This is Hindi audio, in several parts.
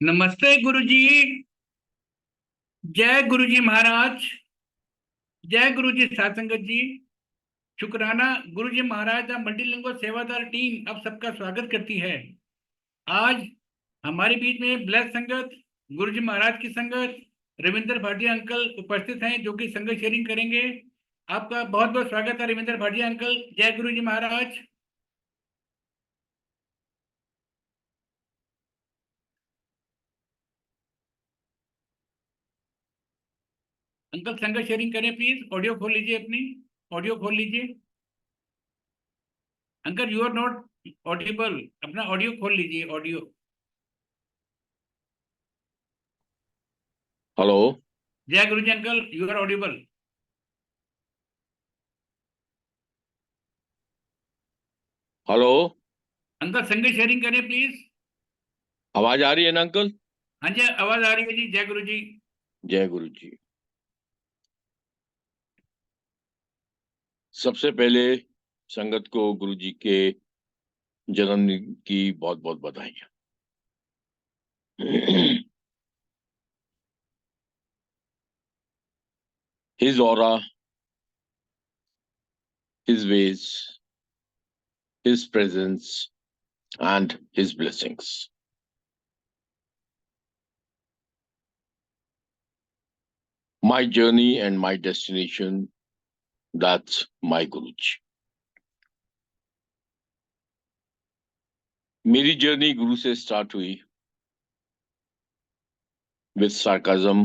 नमस्ते गुरुजी। जय गुरुजी महाराज। जय गुरुजी सासंगत जी। शुक्राना। गुरुजी महाराज द मल्टीलिंगुअल सेवादार टीम अब सबका स्वागत करती है। आज हमारे बीच में ब्लेस संगत, गुरुजी महाराज की संगत, रविंद्र भाटिया अंकल उपस्थित हैं जो कि संगत शेयरिंग करेंगे। आपका बहुत बहुत स्वागत है रविंद्र भाटिया अंकल। जय गुरुजी महाराज। अंकल संगत शेयरिंग करें प्लीज। ऑडियो खोल लीजिए अपनी। ऑडियो खोल लीजिए। Uncle you are not audible. अपना ऑडियो खोल लीजिए। ऑडियो। हेलो। जय Guruji uncle, you are audible. Hello. Uncle संगत शेयरिंग करें प्लीज। आवाज आ रही है ना अंकल? हाँ जी, आवाज आ रही है जी। जय गुरुजी। जय गुरु जी। सबसे पहले संगत को गुरु जी के जन्मदिन की बहुत बहुत बधाइयाँ। His aura, his ways, his presence and his blessings. My journey and my destination, that's my Guru जी। मेरी जर्नी गुरु से स्टार्ट हुई विद sarcasm,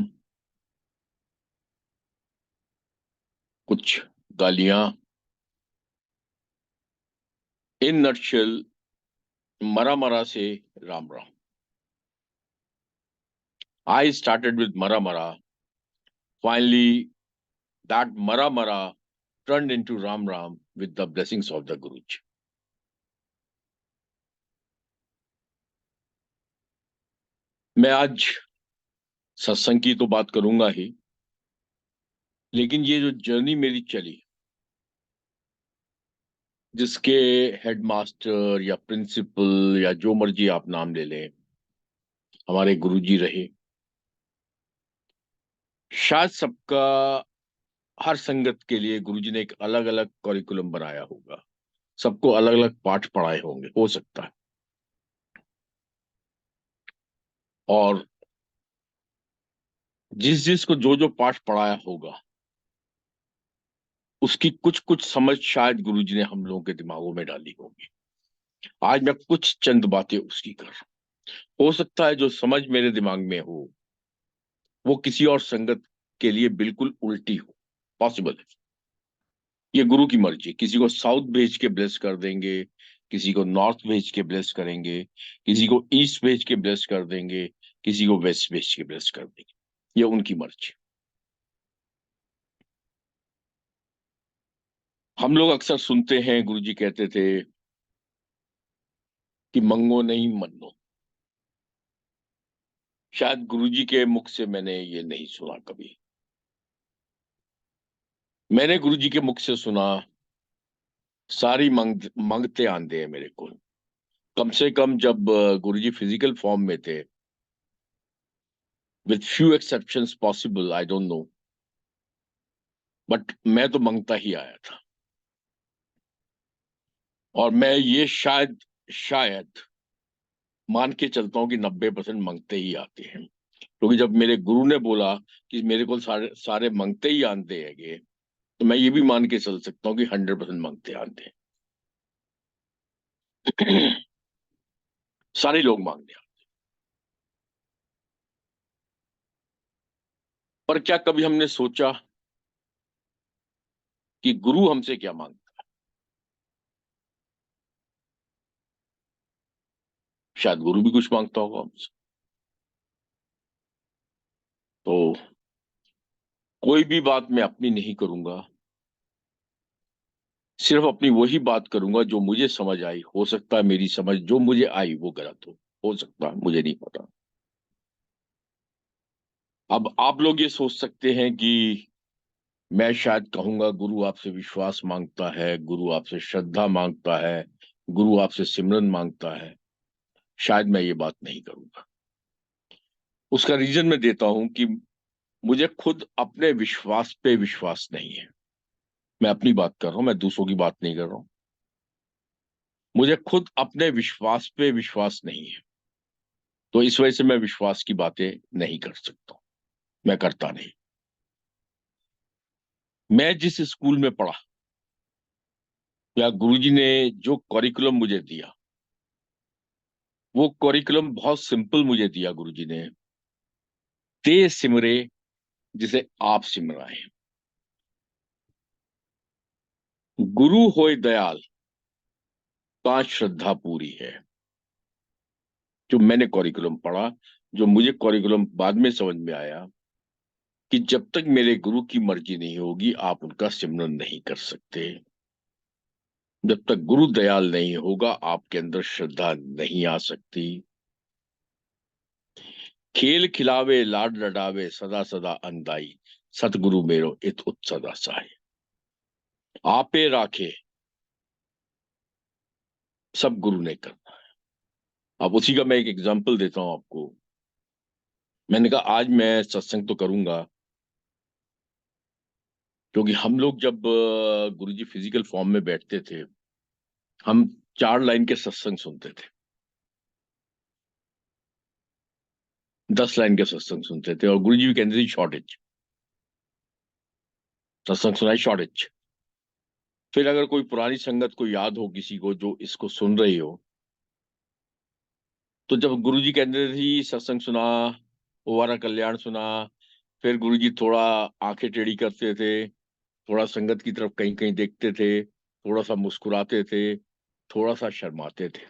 कुछ गालियां। इन नटशेल मरा मरा से Ram Ram. I started with mara mara. Finally, that mara mara turned into ram ram with the blessings of the Guruji। मैं आज सत्संग की तो बात करूंगा ही, लेकिन ये जो जर्नी मेरी चली, जिसके हेडमास्टर या प्रिंसिपल या जो मर्जी आप नाम ले लें, हमारे गुरुजी रहे। शायद सबका, हर संगत के लिए गुरुजी ने एक अलग अलग करिकुलम बनाया होगा, सबको अलग अलग पाठ पढ़ाए होंगे, हो सकता है। और जिस जिस को जो जो पाठ पढ़ाया होगा, उसकी कुछ कुछ समझ शायद गुरुजी ने हम लोगों के दिमागों में डाली होगी। आज मैं कुछ चंद बातें उसकी कर रहा हूं। हो सकता है जो समझ मेरे दिमाग में हो वो किसी और संगत के लिए बिल्कुल उल्टी हो, पॉसिबल है। ये गुरु की मर्जी। किसी को साउथ भेज के ब्लेस कर देंगे, किसी को नॉर्थ भेज के ब्लेस करेंगे, किसी को ईस्ट भेज के ब्लेस कर देंगे, किसी को वेस्ट भेज के ब्लेस कर देंगे। ये उनकी मर्जी। हम लोग अक्सर सुनते हैं, गुरुजी कहते थे कि मंगो नहीं मन्नो। शायद गुरुजी के मुख से मैंने ये नहीं सुना कभी। मैंने गुरुजी के मुख से सुना, सारी मंगते आंदे हैं मेरे को। कम से कम जब गुरुजी फिजिकल फॉर्म में थे, with few exceptions possible, I don't know, but मैं तो मंगता ही आया था। और मैं ये शायद शायद मान के चलता हूं कि 90% मंगते ही आते हैं। क्योंकि जब मेरे गुरु ने बोला कि मेरे को सारे सारे मंगते ही आते हैं, तो मैं ये भी मान के चल सकता हूँ कि 100% मांगते आते हैं। सारे लोग मांगते हैं। पर क्या कभी हमने सोचा कि गुरु हमसे क्या मांगता है? शायद गुरु भी कुछ मांगता होगा हमसे। तो कोई भी बात मैं अपनी नहीं करूंगा, सिर्फ अपनी वही बात करूंगा जो मुझे समझ आई। हो सकता है मेरी समझ जो मुझे आई वो गलत हो सकता है, मुझे नहीं पता। अब आप लोग ये सोच सकते हैं कि मैं शायद कहूंगा गुरु आपसे विश्वास मांगता है, गुरु आपसे श्रद्धा मांगता है, गुरु आपसे सिमरन मांगता है। शायद मैं ये बात नहीं करूंगा। उसका रीजन मैं देता हूं कि मुझे खुद अपने विश्वास पे विश्वास नहीं है। मैं अपनी बात कर रहा हूं, मैं दूसरों की बात नहीं कर रहा हूं। मुझे खुद अपने विश्वास पे विश्वास नहीं है, तो इस वजह से मैं विश्वास की बातें नहीं कर सकता। मैं करता नहीं। मैं जिस स्कूल में पढ़ा या गुरुजी ने जो करिकुलम मुझे दिया, वो करिकुलम बहुत सिंपल मुझे दिया गुरुजी ने। ते सिमरे जिसे आप सिमराए, गुरु होए दयाल, का श्रद्धा पूरी है। जो मैंने करिकुलम पढ़ा, जो मुझे करिकुलम बाद में समझ में आया कि जब तक मेरे गुरु की मर्जी नहीं होगी आप उनका सिमरन नहीं कर सकते। जब तक गुरु दयाल नहीं होगा आपके अंदर श्रद्धा नहीं आ सकती। खेल खिलावे लाड लडावे सदा सदा अंदाई, सतगुरु मेरो इत उत्सदा साई। आपे राखे सब गुरु ने करना। अब उसी का मैं एक एग्जांपल देता हूं आपको। मैंने कहा आज मैं सत्संग तो करूंगा, क्योंकि हम लोग जब गुरुजी फिजिकल फॉर्म में बैठते थे, हम 4 लाइन के सत्संग सुनते थे, 10 लाइन के सत्संग सुनते थे, और गुरुजी भी कहते थे शॉर्टेज, सत्संग सुनाई शॉर्टेज। फिर अगर कोई पुरानी संगत को याद हो किसी को जो इसको सुन रही हो, तो जब गुरुजी कहते थे सत्संग सुना, ओवारा कल्याण सुना, फिर गुरुजी थोड़ा आंखें टेढ़ी करते थे, थोड़ा संगत की तरफ कहीं कहीं देखते थे, थोड़ा सा मुस्कुराते थे, थोड़ा सा शर्माते थे,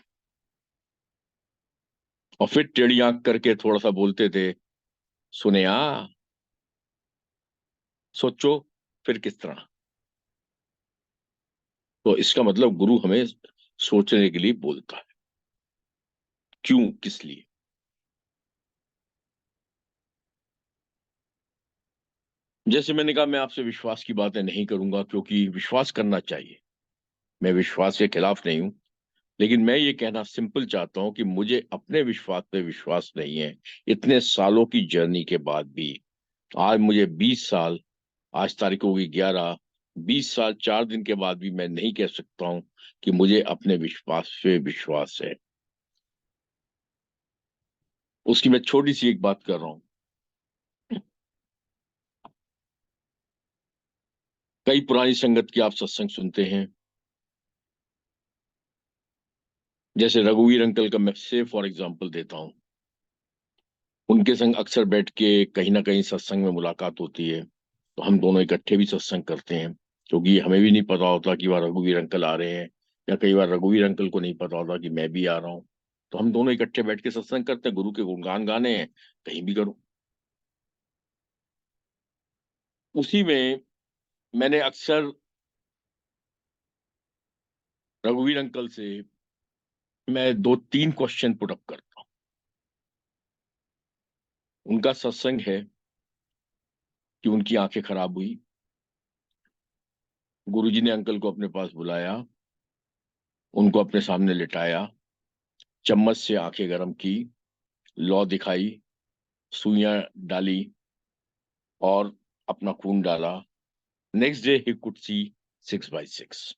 और फिर टेढ़ी आंख करके थोड़ा सा बोलते थे, सुने सोचो फिर किस तरह। तो इसका मतलब गुरु हमें सोचने के लिए बोलता है। क्यों, किस लिए? जैसे मैंने कहा, मैं आपसे विश्वास की बातें नहीं करूंगा, क्योंकि विश्वास करना चाहिए, मैं विश्वास के खिलाफ नहीं हूं। लेकिन मैं ये कहना सिंपल चाहता हूं कि मुझे अपने विश्वास पे विश्वास नहीं है। इतने सालों की जर्नी के बाद भी, आज मुझे 20 साल, आज तारीख होगी 11, 20 साल 4 दिन के बाद भी मैं नहीं कह सकता हूं कि मुझे अपने विश्वास पे विश्वास है। उसकी मैं छोटी सी एक बात कर रहा हूं। कई पुरानी संगत की आप सत्संग सुनते हैं, जैसे रघुवीर अंकल का मैं से फॉर एग्जांपल देता हूं। उनके संग अक्सर बैठ के कहीं ना कहीं सत्संग में मुलाकात होती है, तो हम दोनों इकट्ठे भी सत्संग करते हैं, क्योंकि हमें भी नहीं पता होता कि वह रघुवीर अंकल आ रहे हैं, या कई बार रघुवीर अंकल को नहीं पता होता कि मैं भी आ रहा हूँ। तो हम दोनों इकट्ठे बैठ के सत्संग करते हैं, गुरु के गुणगान गाने हैं, कहीं भी करो। उसी में मैंने अक्सर रघुवीर अंकल से मैं 2-3 क्वेश्चन पुट अप करता हूँ। उनका सत्संग है कि उनकी आंखें खराब हुई, गुरुजी ने अंकल को अपने पास बुलाया, उनको अपने सामने लिटाया, चम्मच से आंखें गर्म की, लौ दिखाई, सुइयां डाली, और अपना खून डाला। Next day he could see 6/6।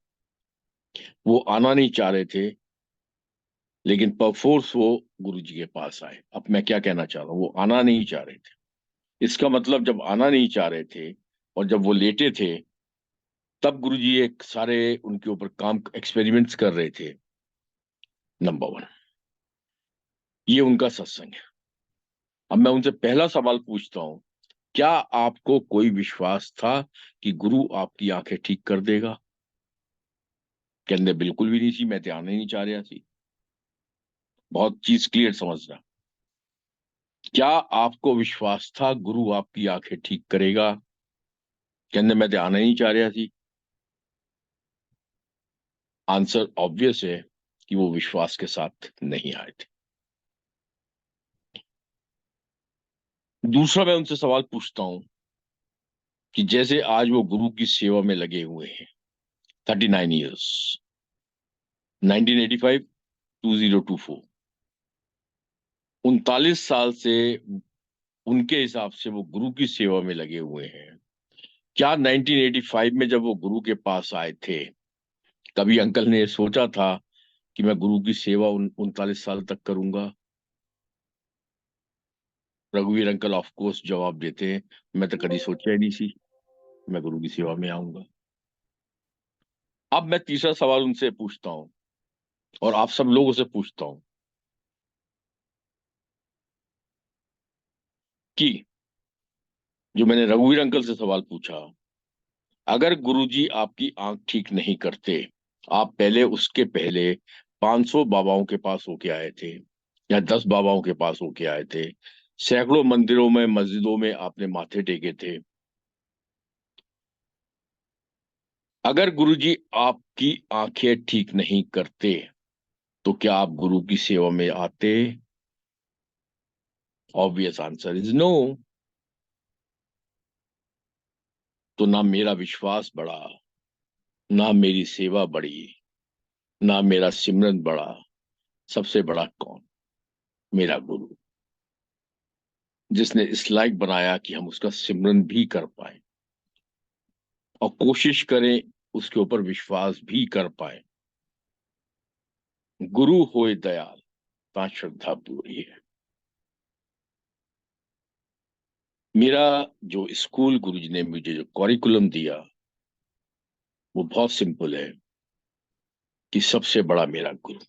वो आना नहीं चाह रहे थे, लेकिन परफोर्स वो गुरुजी के पास आए। अब मैं क्या कहना चाह रहा हूँ, वो आना नहीं चाह रहे थे, इसका मतलब जब आना नहीं चाह रहे थे और जब वो लेटे थे, तब गुरुजी एक सारे उनके ऊपर काम एक्सपेरिमेंट्स कर रहे थे। नंबर 1, ये उनका सत्संग है। अब मैं उनसे पहला सवाल पूछता हूँ, क्या आपको कोई विश्वास था कि गुरु आपकी आंखें ठीक कर देगा? कहते बिल्कुल भी नहीं थी, मैं तो आना ही नहीं चाह रहा थी। बहुत चीज क्लियर समझना। क्या आपको विश्वास था गुरु आपकी आंखें ठीक करेगा? कहते मैं तो आना ही नहीं चाह रहा थी। आंसर ऑब्वियस है कि वो विश्वास के साथ नहीं आए थे। दूसरा मैं उनसे सवाल पूछता हूं कि जैसे आज वो गुरु की सेवा में लगे हुए हैं, 39 ईयर्स, 1985, 2024, 39 साल से उनके हिसाब से वो गुरु की सेवा में लगे हुए हैं। क्या 1985 में जब वो गुरु के पास आए थे, कभी अंकल ने सोचा था कि मैं गुरु की सेवा 39 साल तक करूंगा? रघुवीर अंकल ऑफ कोर्स जवाब देते हैं, मैं तो कभी सोचा ही नहीं सी मैं गुरु की सेवा में आऊंगा। अब मैं तीसरा सवाल उनसे पूछता हूं और आप सब लोगों से पूछता हूं कि जो मैंने रघुवीर अंकल से सवाल पूछा, अगर गुरुजी आपकी आंख ठीक नहीं करते, आप पहले उसके पहले 500 बाबाओं के पास होके आए थे या 10 बाबाओं के पास होके आए थे, सैकड़ों मंदिरों में मस्जिदों में आपने माथे टेके थे, अगर गुरुजी आपकी आंखें ठीक नहीं करते तो क्या आप गुरु की सेवा में आते? Obvious answer is no. तो ना मेरा विश्वास बढ़ा, ना मेरी सेवा बढ़ी, ना मेरा सिमरन बढ़ा। सबसे बड़ा कौन? मेरा गुरु, जिसने इस लायक बनाया कि हम उसका सिमरन भी कर पाए और कोशिश करें उसके ऊपर विश्वास भी कर पाए। गुरु होए दयाल, ता श्रद्धा पूरी है। मेरा जो स्कूल गुरुजी ने मुझे जो करिकुलम दिया वो बहुत सिंपल है कि सबसे बड़ा मेरा गुरु।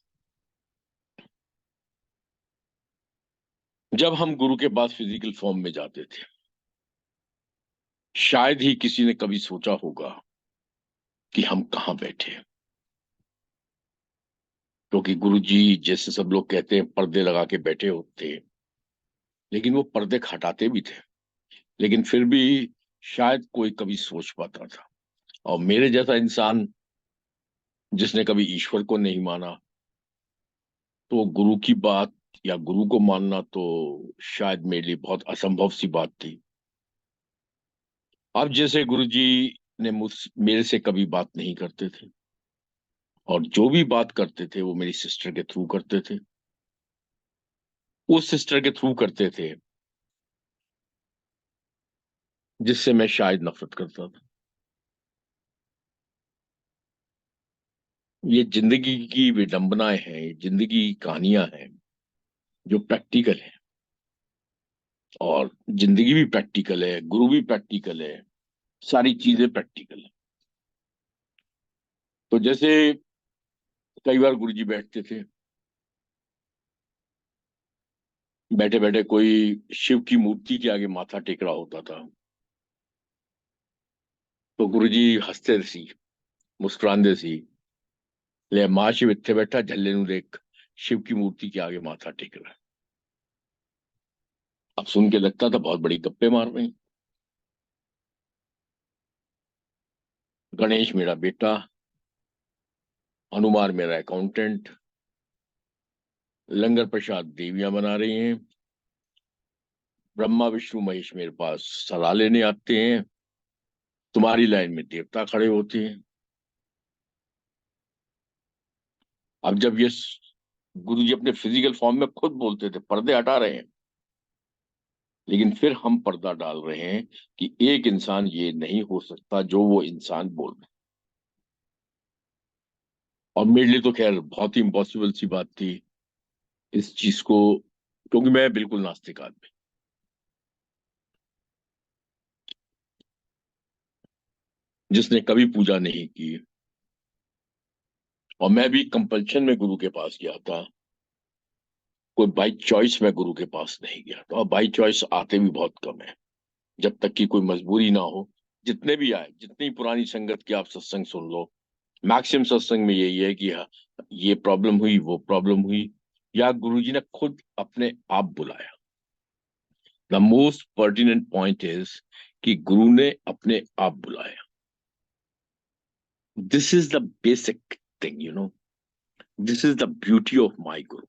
जब हम गुरु के पास फिजिकल फॉर्म में जाते थे, शायद ही किसी ने कभी सोचा होगा कि हम कहाँ बैठे हैं। क्योंकि गुरु जी, जैसे सब लोग कहते हैं, पर्दे लगा के बैठे होते हैं, लेकिन वो पर्दे हटाते भी थे। लेकिन फिर भी शायद कोई कभी सोच पाता था। और मेरे जैसा इंसान जिसने कभी ईश्वर को नहीं माना, तो गुरु की बात या गुरु को मानना तो शायद मेरे लिए बहुत असंभव सी बात थी। अब जैसे गुरु जी ने मेरे से कभी बात नहीं करते थे, और जो भी बात करते थे वो मेरी सिस्टर के थ्रू करते थे। उस सिस्टर के थ्रू करते थे जिससे मैं शायद नफरत करता था। ये जिंदगी की विडंबनाएं हैं, ये जिंदगी की कहानियां हैं जो प्रैक्टिकल है। और जिंदगी भी प्रैक्टिकल है, गुरु भी प्रैक्टिकल है, सारी चीजें प्रैक्टिकल है। तो जैसे कई बार गुरु जी बैठते थे, बैठे बैठे कोई शिव की मूर्ति के आगे माथा टेक रहा होता था, तो गुरु जी हंसते सी, मुस्कुराते सी, ले मां शिव इत्थे बैठा झल्ले नु देख, शिव की मूर्ति के आगे माथा टेक रहा है। अब सुन के लगता था बहुत बड़ी गप्पे मार रहे हैं। गणेश मेरा बेटा, हनुमान मेरा अकाउंटेंट, लंगर प्रसाद देवियां बना रही हैं, ब्रह्मा विष्णु महेश मेरे पास सलाह लेने आते हैं, तुम्हारी लाइन में देवता खड़े होते हैं। अब जब ये गुरु जी अपने फिजिकल फॉर्म में खुद बोलते थे पर्दे हटा रहे हैं, लेकिन फिर हम पर्दा डाल रहे हैं कि एक इंसान ये नहीं हो सकता जो वो इंसान बोल रहे हैं। और मेरे लिए तो खैर बहुत ही इम्पॉसिबल सी बात थी इस चीज को, क्योंकि मैं बिल्कुल नास्तिक आदमी, जिसने कभी पूजा नहीं की। और मैं भी कंपल्शन में गुरु के पास गया था, कोई बाई चॉइस मैं गुरु के पास नहीं गया था। और बाई चॉइस आते भी बहुत कम है, जब तक कि कोई मजबूरी ना हो। जितने भी आए, जितनी पुरानी संगत की आप सत्संग सुन लो, मैक्सिमम सत्संग में यही है कि हाँ, ये प्रॉब्लम हुई, वो प्रॉब्लम हुई, या गुरुजी ने खुद अपने आप बुलाया। The most pertinent point is कि गुरु ने अपने आप बुलाया। This is the basic thing, this is the beauty of my गुरु।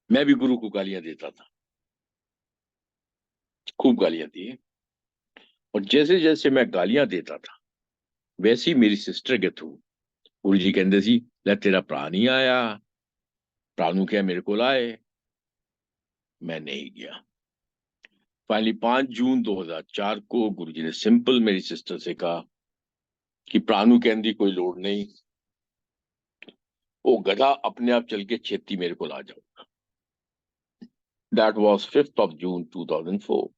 मैं भी गुरु को गालियां देता था, खूब गालियां दी। और जैसे जैसे मैं गालियां देता था, वैसे ही मेरी सिस्टर के थ्रू गुरु जी कहते सी, ले तेरा भरा नहीं आया, भरा नू क्या मेरे को लाए। मैं नहीं गया। फाइनली 5 जून 2004 को गुरुजी ने सिंपल मेरी सिस्टर से कहा कि प्राणु कहने की कोई लोड़ नहीं, वो गधा अपने आप चल के छेती मेरे को ला जाओ। That was 5th of June 2004,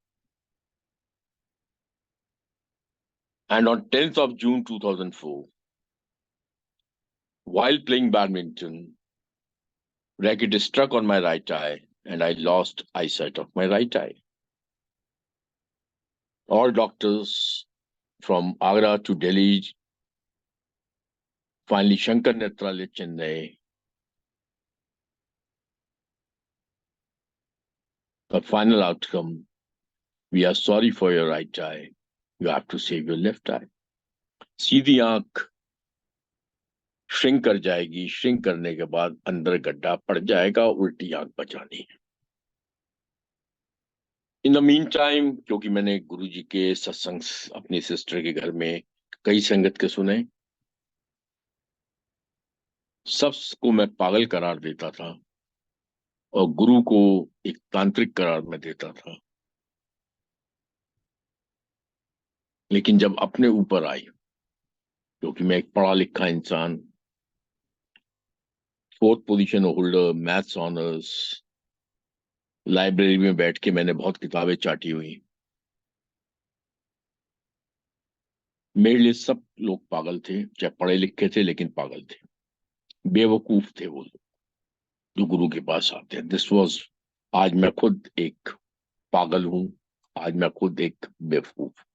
and on 10th of June 2004, while playing badminton, racket struck on my right eye and I lost eyesight of my right eye. All doctors from Agra to Delhi, finally Shankar Netralaya, Chennai, the final outcome, we are sorry for your right eye. You have to save your left eye. सीधी आंख श्रिंक कर जाएगी, श्रिंक करने के बाद अंदर गड्ढा पड़ जाएगा, उल्टी आंख बचानी है। इन द मीन टाइम, क्योंकि मैंने गुरुजी के सत्संग अपनी सिस्टर के घर में कई संगत के सुने, सबको मैं पागल करार देता था और गुरु को एक तांत्रिक करार में देता था। लेकिन जब अपने ऊपर आई, क्योंकि मैं एक पढ़ा लिखा इंसान, 4th position holder, maths honours, library में बैठ के मैंने बहुत किताबें चाटी हुई, मेरे लिए सब लोग पागल थे, चाहे पढ़े लिखे थे लेकिन पागल थे, बेवकूफ थे वो लोग जो गुरु के पास आते हैं। दिस वॉज, आज मैं खुद एक पागल हूं, आज मैं खुद एक बेवकूफ।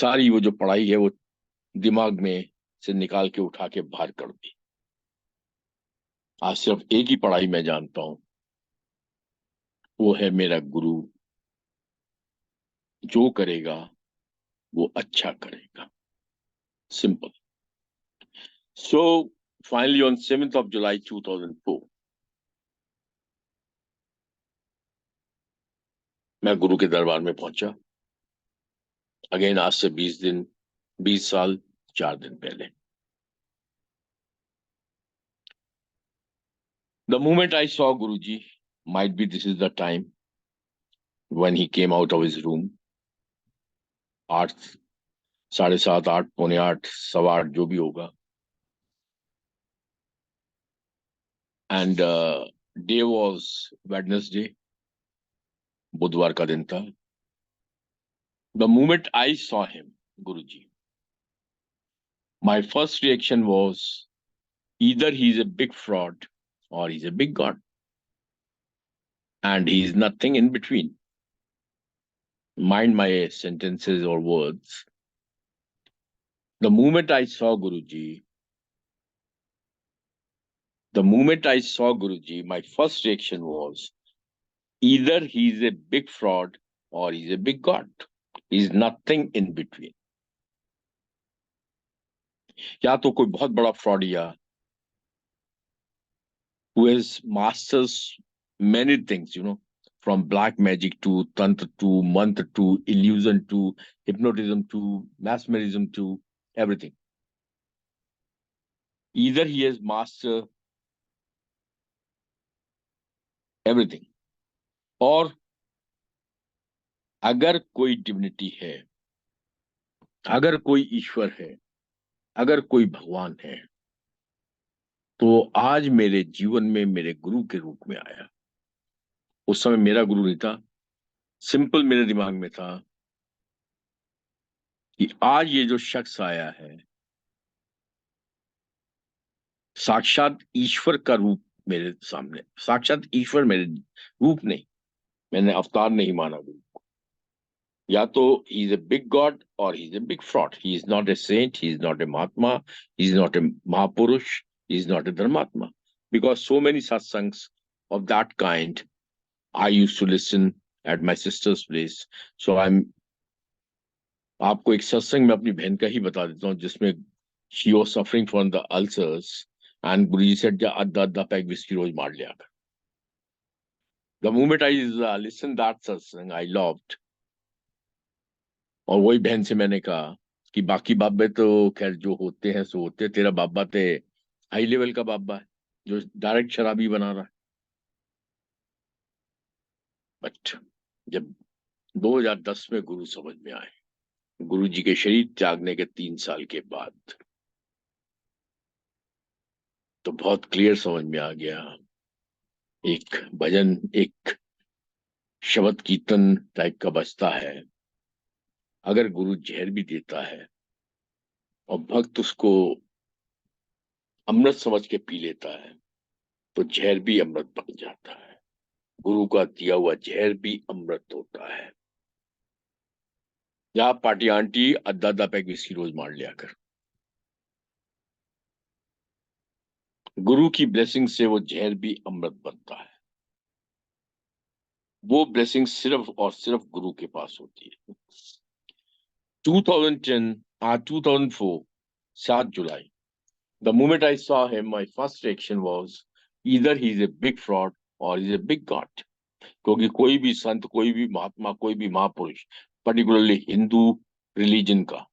सारी वो जो पढ़ाई है वो दिमाग में से निकाल के उठा के बाहर कर दी। आज सिर्फ एक ही पढ़ाई मैं जानता हूं, वो है मेरा गुरु जो करेगा वो अच्छा करेगा, simple. So finally on 7th of July 2004, मैं गुरु के दरबार में पहुंचा। अगेन आज से 20 साल 4 दिन पहले। The moment I saw Guruji, might be this is the time when he came out of his room, 8, 7:30, 8, पौने 8, 8:15 जो भी होगा, and day was Wednesday, बुधवार का दिन था। The moment I saw him, Guruji, my first reaction was either he's a big fraud or he's a big god, and he's nothing in between. Mind my sentences or words. The moment I saw Guruji, my first reaction was either he's a big fraud or he's a big god. He's nothing in between. या तो कोई बहुत बड़ा फ्रॉड या who has masters many things, from black magic to tantra to mantra to illusion to hypnotism to mesmerism to everything. Either he has mastered everything, और अगर कोई डिविनिटी है, अगर कोई ईश्वर है, अगर कोई भगवान है, तो आज मेरे जीवन में मेरे गुरु के रूप में आया। उस समय मेरा गुरु नहीं था, सिंपल मेरे दिमाग में था कि आज ये जो शख्स आया है, साक्षात ईश्वर का रूप मेरे सामने, साक्षात ईश्वर मेरे रूप नहीं, मैंने अवतार नहीं माना गुरु को। या तो he is a big god और he is a big fraud. He is not a saint, he is not a mahatma, he is not a महापुरुष, he is not a dharmatma, because so many satsangs of that kind I used to listen at my sister's place. So आपको एक सत्संग में अपनी बहन का ही बता देता हूँ, जिसमें she was suffering from the ulcers and Guruji said जा अद्धा पैक विस्की रोज मार लिया कर। The moment I listened that satsang, I loved. और वही बहन से मैंने कहा कि बाकी बाबे तो खैर जो होते हैं सो होते, तेरा बाबा ते हाई लेवल का बाबा है जो डायरेक्ट शराबी बना रहा है। बट जब 2010 में गुरु समझ में आए, गुरु जी के शरीर त्यागने के 3 साल के बाद। तो बहुत क्लियर समझ में आ गया, एक भजन, एक शब्द कीर्तन टाइप का बजता है, अगर गुरु जहर भी देता है और भक्त उसको अमृत समझ के पी लेता है, तो जहर भी अमृत बन जाता है। गुरु का दिया हुआ जहर भी अमृत होता है। या पार्टी आंटी अद्धा अद्धा पैक विस्की रोज मार लिया कर, गुरु की ब्लेसिंग से वो जहर भी अमृत बनता है। वो ब्लेसिंग सिर्फ और सिर्फ गुरु के पास होती है। 2010 2004 7 जुलाई, the moment I saw him, my first reaction was either he's a big fraud or he's a big god। क्योंकि कोई भी संत, कोई भी महात्मा, कोई भी महापुरुष, पर्टिकुलरली हिंदू रिलीजन का,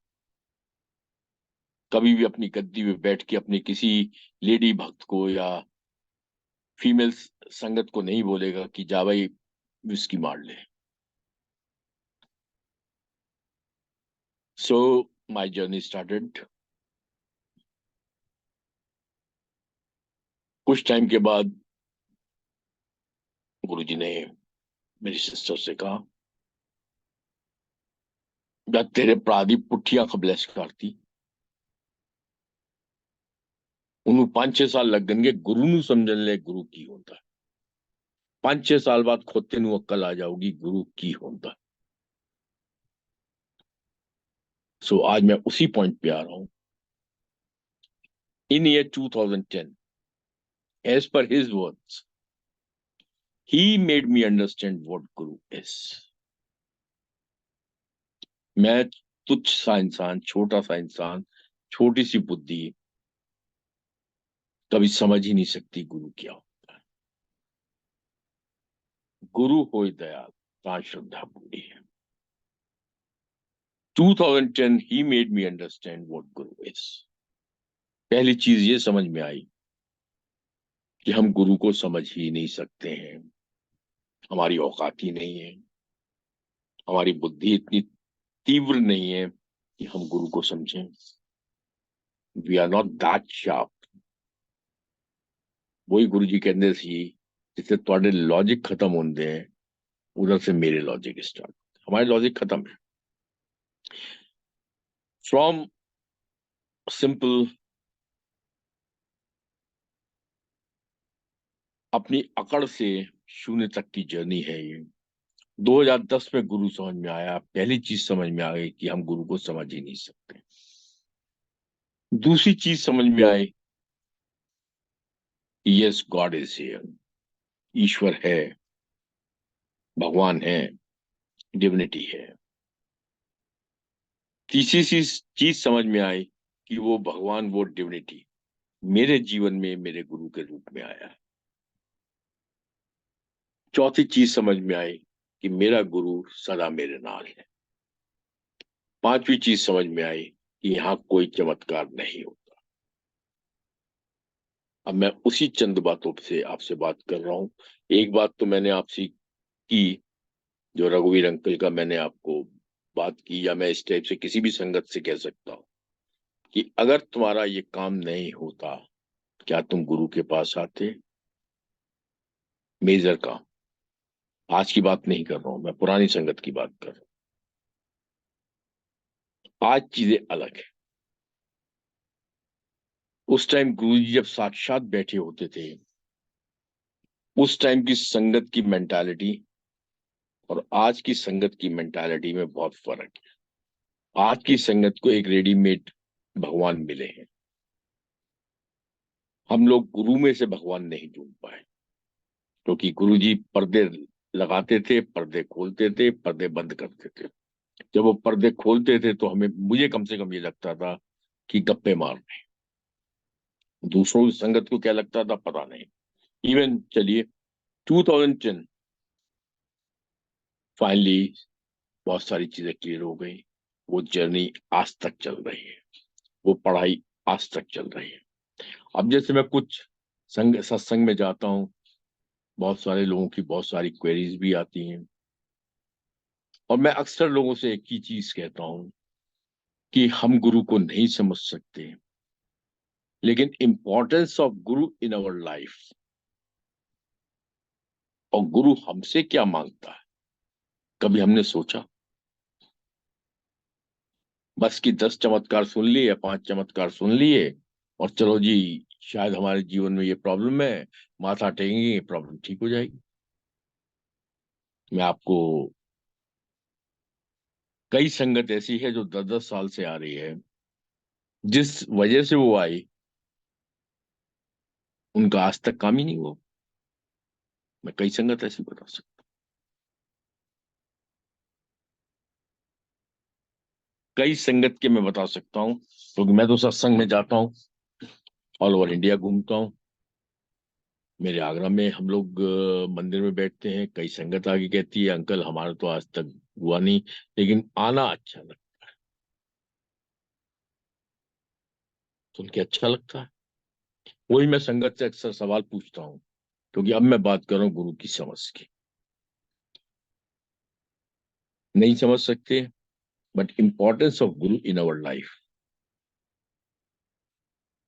कभी भी अपनी गद्दी में बैठ के अपने किसी लेडी भक्त को या फीमेल संगत को नहीं बोलेगा कि जा भाई विस्की मार ले। सो माई जर्नी स्टार्टेड। कुछ टाइम के बाद गुरुजी ने मेरी सिस्टर से कहा, जब तेरे प्रादी पुठिया खबलेस करती उन्होंने 5-6 साल लग गए गुरु नु समझने ले गुरु की होता है। 5-6 साल बाद खोते नु अक्ल आ जाओगी गुरु की होता। सो आज मैं उसी पॉइंट पे आ रहा हूं। In year 2010, as per his words, he made me understand what guru is. मैं तुच्छ सा इंसान, छोटा सा इंसान, छोटी सी बुद्धि कभी समझ ही नहीं सकती गुरु क्या होता है। गुरु होय दयाल ता श्रद्धा पूरी है। 2010 ही made me understand what guru is. पहली चीज ये समझ में आई कि हम गुरु को समझ ही नहीं सकते हैं, हमारी औकात ही नहीं है, हमारी बुद्धि इतनी तीव्र नहीं है कि हम गुरु को समझें। We are not that sharp. वही गुरु जी कहते सी जिससे थोड़े लॉजिक खत्म होते हैं, उधर से मेरे लॉजिक स्टार्ट। हमारे लॉजिक खत्म है। फ्रॉम सिंपल अपनी अकड़ से शून्य तक की जर्नी है ये। 2010 में गुरु समझ में आया, पहली चीज समझ में आ गई कि हम गुरु को समझ ही नहीं सकते। दूसरी चीज समझ में आई, यस गॉड इज हियर, ईश्वर है, भगवान है, डिविनिटी है। तीसरी चीज समझ में आई कि वो भगवान, वो डिविनिटी मेरे जीवन में मेरे गुरु के रूप में आया है। चौथी चीज समझ में आई कि मेरा गुरु सदा मेरे नाल है। पांचवी चीज समझ में आई कि यहाँ कोई चमत्कार नहीं होता। अब मैं उसी चंद बातों से आपसे बात कर रहा हूं। एक बात तो मैंने आपसे की, जो रघुवीर अंकल का मैंने आपको बात की, या मैं इस टाइप से किसी भी संगत से कह सकता हूं कि अगर तुम्हारा ये काम नहीं होता, क्या तुम गुरु के पास आते? मेजर काम। आज की बात नहीं कर रहा हूं, मैं पुरानी संगत की बात कर रहा हूं। आज चीजें अलग है। उस टाइम गुरु जी जब साक्षात बैठे होते थे, उस टाइम की संगत की मेंटालिटी और आज की संगत की मेंटालिटी में बहुत फर्क है। आज की संगत को एक रेडीमेड भगवान मिले हैं। हम लोग गुरु में से भगवान नहीं ढूंढ पाए, क्योंकि गुरु जी पर्दे लगाते थे, पर्दे खोलते थे, पर्दे बंद करते थे। जब वो पर्दे खोलते थे तो मुझे कम से कम ये लगता था कि गप्पे मार रहे। दूसरों की संगत को क्या लगता था पता नहीं। इवन चलिए 2010 फाइनली बहुत सारी चीजें क्लियर हो गई। वो जर्नी आज तक चल रही है, वो पढ़ाई आज तक चल रही है। अब जैसे मैं कुछ सत्संग में जाता हूँ, बहुत सारे लोगों की बहुत सारी क्वेरीज भी आती हैं, और मैं अक्सर लोगों से एक ही चीज कहता हूं कि हम गुरु को नहीं समझ सकते, लेकिन importance of Guru in our life, और गुरु हमसे क्या मांगता है, कभी हमने सोचा? बस कि 10 चमत्कार सुन लिए या 5 चमत्कार सुन लिए और चलो जी, शायद हमारे जीवन में ये प्रॉब्लम है, माथा टेकेंगे प्रॉब्लम ठीक हो जाएगी। मैं आपको, कई संगत ऐसी है जो 10-10 साल से आ रही है, जिस वजह से वो आई उनका आज तक काम ही नहीं हुआ। मैं कई संगत ऐसी बता सकता कई संगत के मैं बता सकता हूँ, क्योंकि मैं तो सत्संग में जाता हूँ, ऑल ओवर इंडिया घूमता हूँ। मेरे आगरा में हम लोग मंदिर में बैठते हैं, कई संगत आगे कहती है अंकल हमारा तो आज तक हुआ नहीं, लेकिन आना अच्छा लगता, सुन के अच्छा लगता है। वही मैं संगत से अक्सर सवाल पूछता हूँ, क्योंकि अब मैं बात कर रहा हूँ गुरु की समझ की। नहीं समझ सकते, but importance of Guru in our life.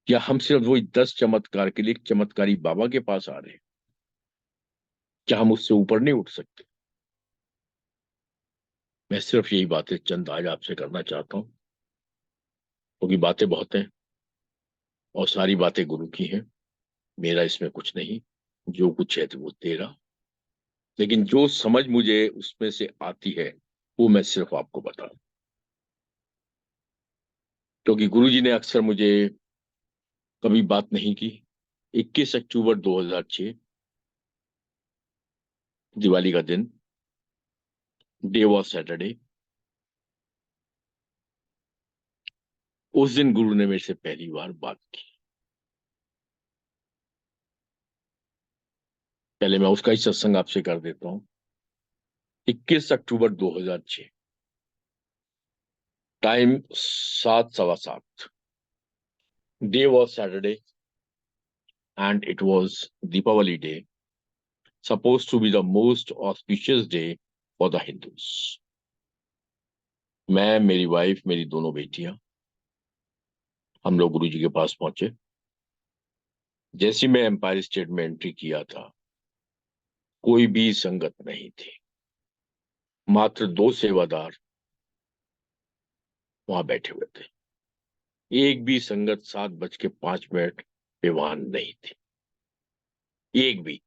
क्या हम सिर्फ वही 10 चमत्कार के लिए एक चमत्कारी बाबा के पास आ रहे हैं? क्या हम उससे ऊपर नहीं उठ सकते? मैं सिर्फ यही बातें चंद आज आपसे करना चाहता हूँ, क्योंकि बातें बहुत हैं और सारी बातें गुरु की हैं, मेरा इसमें कुछ नहीं। जो कुछ है तो वो तेरा, लेकिन जो समझ मुझे उसमें से आती है वो मैं सिर्फ आपको बता रहा हूं। क्योंकि गुरु जी ने अक्सर मुझे कभी बात नहीं की। 21 अक्टूबर 2006, दिवाली का दिन, डे वॉज सैटरडे। उस दिन गुरु ने मेरे से पहली बार बात की। पहले मैं उसका ही सत्संग आपसे कर देता हूँ। 21 October 2006, time 7:15। Day was Saturday and it was Deepavali day, supposed to be the most auspicious day for the Hindus. मैं, मेरी वाइफ, मेरी दोनों बेटियां, हम लोग गुरु जी के पास पहुंचे। जैसे मैं एम्पायर स्टेट में एंट्री किया था, कोई भी संगत नहीं थी, मात्र 2 सेवादार वहां बैठे हुए थे। एक भी संगत 7:05 पे वहां नहीं थी, एक भी।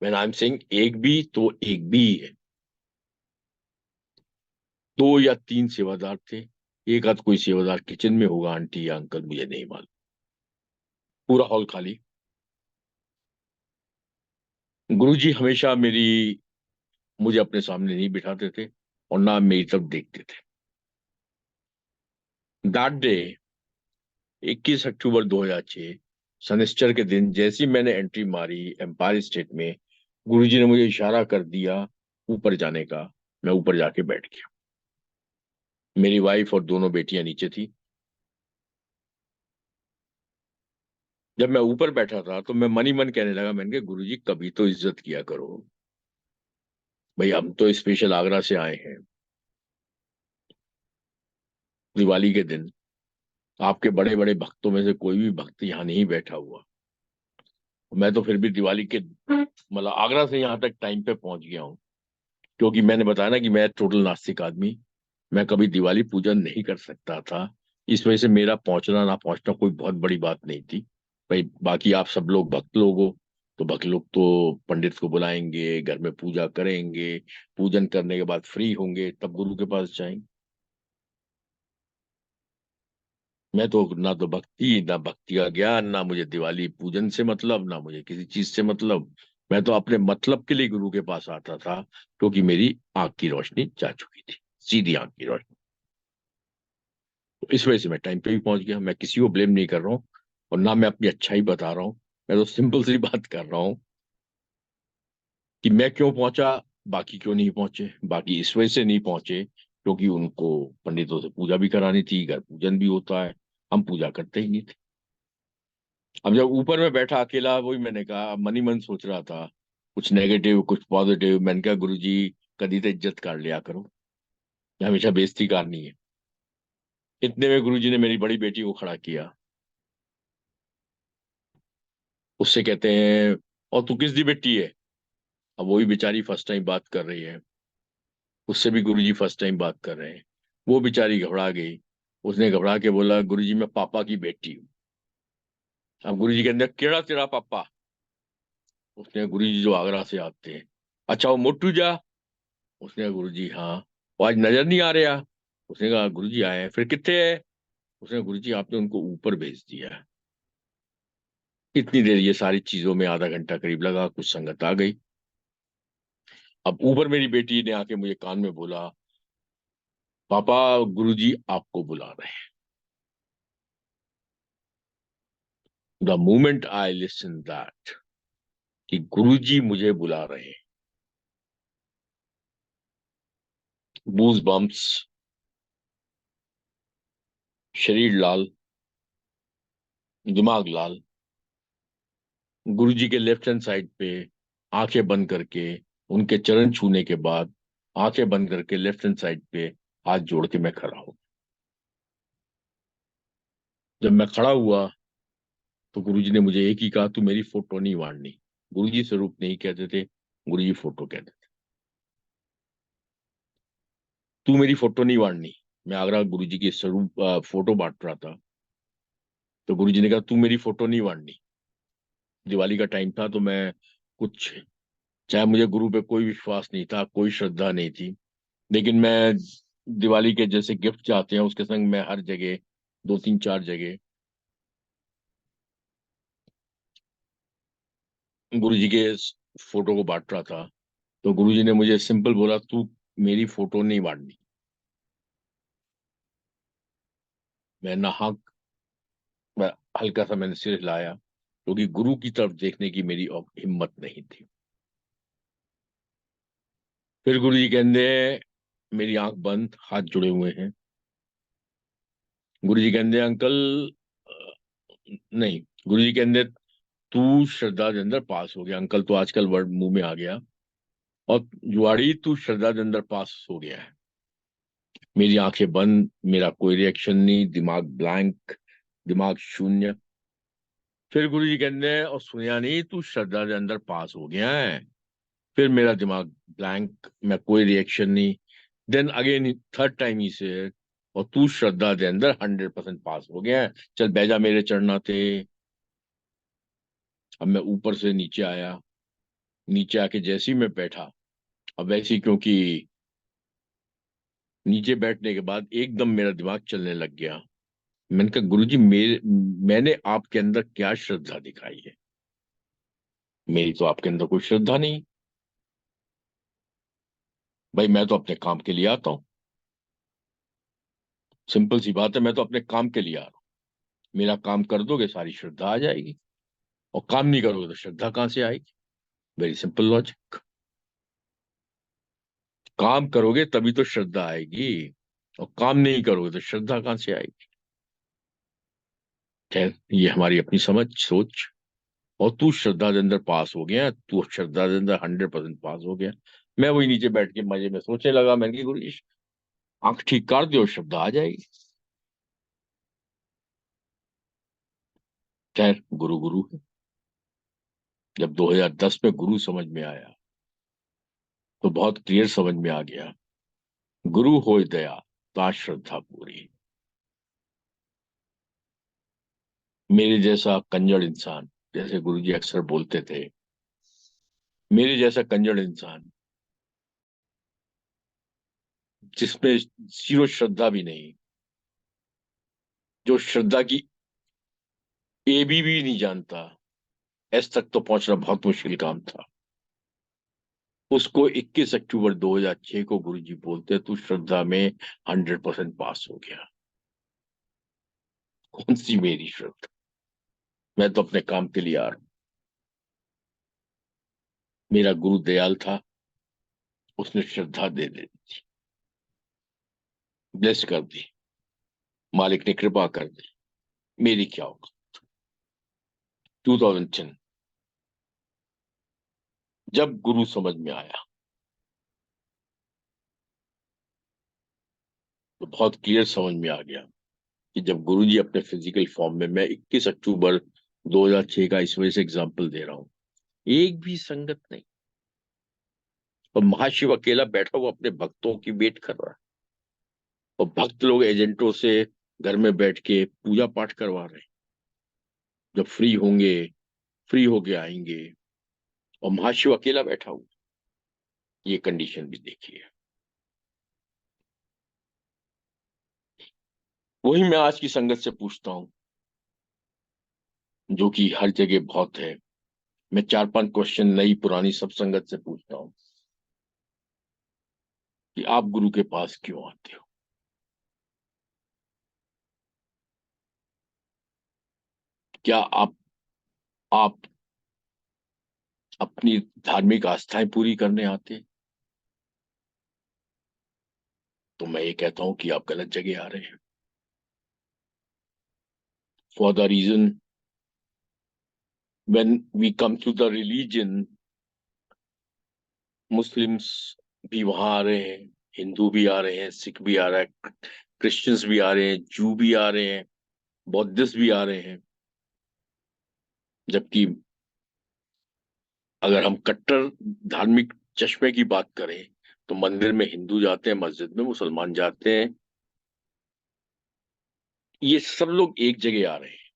व्हेन आई एम सेइंग एक भी, तो एक भी है। 2 या 3 सेवादार थे, एक आध कोई सेवादार किचन में होगा, आंटी या अंकल मुझे नहीं मालूम। पूरा हॉल खाली। गुरुजी हमेशा मुझे अपने सामने नहीं बिठाते थे और ना मेरी तरफ देखते थे। दैट डे, 21 अक्टूबर 2006, शनिश्चर के दिन, जैसी मैंने एंट्री मारी एम्पायर स्टेट में, गुरुजी ने मुझे इशारा कर दिया ऊपर जाने का। मैं ऊपर जाके बैठ गया। मेरी वाइफ और दोनों बेटियां नीचे थी। जब मैं ऊपर बैठा था तो मैं मन ही मन कहने लगा, मैंने कहा गुरुजी कभी तो इज्जत किया करो भाई, हम तो स्पेशल आगरा से आए हैं, दिवाली के दिन। आपके बड़े बड़े भक्तों में से कोई भी भक्त यहाँ नहीं बैठा हुआ। मैं तो फिर भी दिवाली के, मतलब आगरा से यहाँ तक टाइम पे पहुंच गया हूँ, क्योंकि मैंने बताया ना कि मैं टोटल नास्तिक आदमी, मैं कभी दिवाली पूजन नहीं कर सकता था। इस वजह से मेरा पहुंचना ना पहुंचना कोई बहुत बड़ी बात नहीं थी भाई। बाकी आप सब लोग भक्त लोग हो, तो भक्त लोग तो पंडित को बुलाएंगे, घर में पूजा करेंगे, पूजन करने के बाद फ्री होंगे तब गुरु के पास जाएंगे। मैं तो ना तो भक्ति, ना भक्ति का ज्ञान, ना मुझे दिवाली पूजन से मतलब, ना मुझे किसी चीज से मतलब। मैं तो अपने मतलब के लिए गुरु के पास आता था, क्योंकि मेरी आंख की रोशनी जा चुकी थी, सीधी आंख की रोशनी। तो इस वजह से मैं टाइम पे भी पहुंच गया। मैं किसी को ब्लेम नहीं कर रहा हूँ और ना मैं अपनी अच्छाई बता रहा हूँ। मैं तो सिंपल सी बात कर रहा हूँ कि मैं क्यों पहुंचा, बाकी क्यों नहीं पहुंचे। बाकी इस वजह से नहीं पहुंचे क्योंकि उनको पंडितों से पूजा भी करानी थी, घर पूजन भी होता है, हम पूजा करते ही नहीं थे। अब जब ऊपर में बैठा अकेला, वही मैंने कहा, मन ही मन सोच रहा था कुछ नेगेटिव कुछ पॉजिटिव। मैंने कहा गुरु जी कदी तो इज्जत कर लिया करो। हमेशा बेइज्जती करनी है। इतने में गुरुजी ने मेरी बड़ी बेटी को खड़ा किया। उससे कहते हैं, और तू किस दी बेटी है? अब वही बेचारी फर्स्ट टाइम बात कर रही है, उससे भी गुरुजी फर्स्ट टाइम बात कर रहे हैं। वो बेचारी घबरा गई। उसने घबरा के बोला, गुरुजी मैं पापा की बेटी हूँ। अब गुरुजी कहते हैं, केड़ा तेरा पापा? उसने, गुरुजी जो आगरा से आते हैं। अच्छा वो मोटू जा? उसने कहा, गुरुजी हाँ। वो आज नजर नहीं आ रहा? उसने कहा, गुरुजी आए हैं। फिर कितने है? उसने, गुरुजी आपने उनको ऊपर भेज दिया है। इतनी देर ये सारी चीजों में आधा घंटा करीब लगा, कुछ संगत आ गई। अब ऊपर मेरी बेटी ने आके मुझे कान में बोला, पापा गुरुजी आपको बुला रहे हैं। The moment I listen that, कि गुरुजी मुझे बुला रहे हैं, बूज बम्प्स, शरीर लाल, दिमाग लाल। गुरुजी के लेफ्ट हैंड साइड पे आंखें बंद करके, उनके चरण छूने के बाद आंखें बंद करके लेफ्ट हैंड साइड पे हाथ जोड़ के मैं खड़ा हूं। जब मैं खड़ा हुआ तो गुरुजी ने मुझे एक ही कहा, तू मेरी फोटो नहीं वाड़नी। गुरुजी स्वरूप नहीं कहते थे, गुरुजी फोटो कहते थे। तू मेरी फोटो नहीं वाड़नी। मैं आगरा गुरुजी की स्वरूप फोटो बांट रहा था, तो गुरुजी ने कहा, तू मेरी फोटो नहीं वाड़नी। दिवाली का टाइम था, तो मैं कुछ, चाहे मुझे गुरु पे कोई विश्वास नहीं था, कोई श्रद्धा नहीं थी, लेकिन मैं दिवाली के जैसे गिफ्ट चाहते हैं उसके संग मैं हर जगह, दो तीन चार जगह गुरुजी के फोटो को बांट रहा था। तो गुरुजी ने मुझे सिंपल बोला, तू मेरी फोटो नहीं बांटनी। मैं नहा, मैं हल्का सा मैंने सिर हिलाया, क्योंकि गुरु की तरफ देखने की मेरी अब हिम्मत नहीं थी। फिर गुरुजी कहते, मेरी आंख बंद, हाथ जुड़े हुए हैं। गुरुजी कहते, अंकल अ, नहीं, गुरुजी कहते, तू श्रद्धा के अंदर पास हो गया। अंकल तो आजकल वर्ड मुंह में आ गया। और जुआड़ी, तू श्रद्धा के अंदर पास हो गया है। मेरी आंखें बंद, मेरा कोई रिएक्शन नहीं, दिमाग ब्लैंक, दिमाग शून्य। फिर गुरु जी कहते हैं, और सुनिया नहीं, तू श्रद्धा के अंदर पास हो गया है। फिर मेरा दिमाग ब्लैंक, मैं कोई रिएक्शन नहीं। देन अगेन थर्ड टाइम ही से, और तू श्रद्धा के अंदर 100% पास हो गया है। चल बैजा मेरे चढ़ना थे। अब मैं ऊपर से नीचे आया। नीचे आके जैसे ही मैं बैठा, अब वैसे ही, क्योंकि नीचे बैठने के बाद एकदम मेरा दिमाग चलने लग गया। मैंने कहा, गुरुजी मैंने आपके अंदर क्या श्रद्धा दिखाई है? मेरी तो आपके अंदर कोई श्रद्धा नहीं। भाई मैं तो अपने काम के लिए आता हूँ। सिंपल सी बात है, मैं तो अपने काम के लिए आ रहा हूँ। मेरा काम कर दोगे, सारी श्रद्धा आ जाएगी। और काम नहीं करोगे तो श्रद्धा कहाँ से आएगी? Very simple logic. काम करोगे तभी तो श्रद्धा आएगी, और काम नहीं करोगे तो श्रद्धा कहाँ से आएगी? खैर, ये हमारी अपनी समझ सोच। और तू श्रद्धा के अंदर पास हो गया, तू श्रद्धा के अंदर 100% पास हो गया। मैं वही नीचे बैठ के मजे में सोचने लगा। मैंने कहा, गुरु जी आंख ठीक कर दो, श्रद्धा आ जाएगी। खैर, गुरु गुरु है। जब 2010 में गुरु समझ में आया, तो बहुत क्लियर समझ में आ गया, गुरु होय दया, ता श्रद्धा पूरी। मेरे जैसा कंजड़ इंसान, जैसे गुरु जी अक्सर बोलते थे, मेरे जैसा कंजड़ इंसान जिसमें जीरो श्रद्धा भी नहीं, जो श्रद्धा की ए भी नहीं जानता, एस तक तो पहुंचना बहुत मुश्किल काम था, उसको 21 अक्टूबर 2006 को गुरुजी बोलते, तू श्रद्धा में 100% पास हो गया। कौन सी मेरी श्रद्धा? मैं तो अपने काम के लिए आ रहा हूं। मेरा गुरु दयाल था, उसने श्रद्धा दे दी, ब्लेस कर दी, मालिक ने कृपा कर दी। मेरी क्या होगा? 2010 जब गुरु समझ में आया, तो बहुत क्लियर समझ में आ गया कि जब गुरुजी अपने फिजिकल फॉर्म में, मैं 21 अक्टूबर 2006 का इस वजह से एग्जाम्पल दे रहा हूँ, एक भी संगत नहीं, और महाशिव अकेला बैठा हुआ अपने भक्तों की वेट कर रहा है, और भक्त लोग एजेंटों से घर में बैठ के पूजा पाठ करवा रहे हैं। जब फ्री होंगे, फ्री होके आएंगे, और महाशिव अकेला बैठा हुआ, ये कंडीशन भी देखिए। वही मैं आज की संगत से पूछता हूँ, जो कि हर जगह बहुत है। मैं 4-5 क्वेश्चन नई पुरानी सब संगत से पूछता हूँ कि आप गुरु के पास क्यों आते हो? क्या आप अपनी धार्मिक आस्थाएं पूरी करने आते हैं? तो मैं ये कहता हूं कि आप गलत जगह आ रहे हैं। For the reason, when we come to the religion, Muslims भी वहां आ रहे हैं, हिंदू भी आ रहे हैं, सिख भी आ रहा है, क्रिश्चियंस भी आ रहे हैं, जू भी आ रहे हैं, बौद्धिस्ट भी आ रहे हैं। जबकि अगर हम कट्टर धार्मिक चश्मे की बात करें, तो मंदिर में हिंदू जाते हैं, मस्जिद में मुसलमान जाते हैं। ये सब लोग एक जगह आ रहे हैं,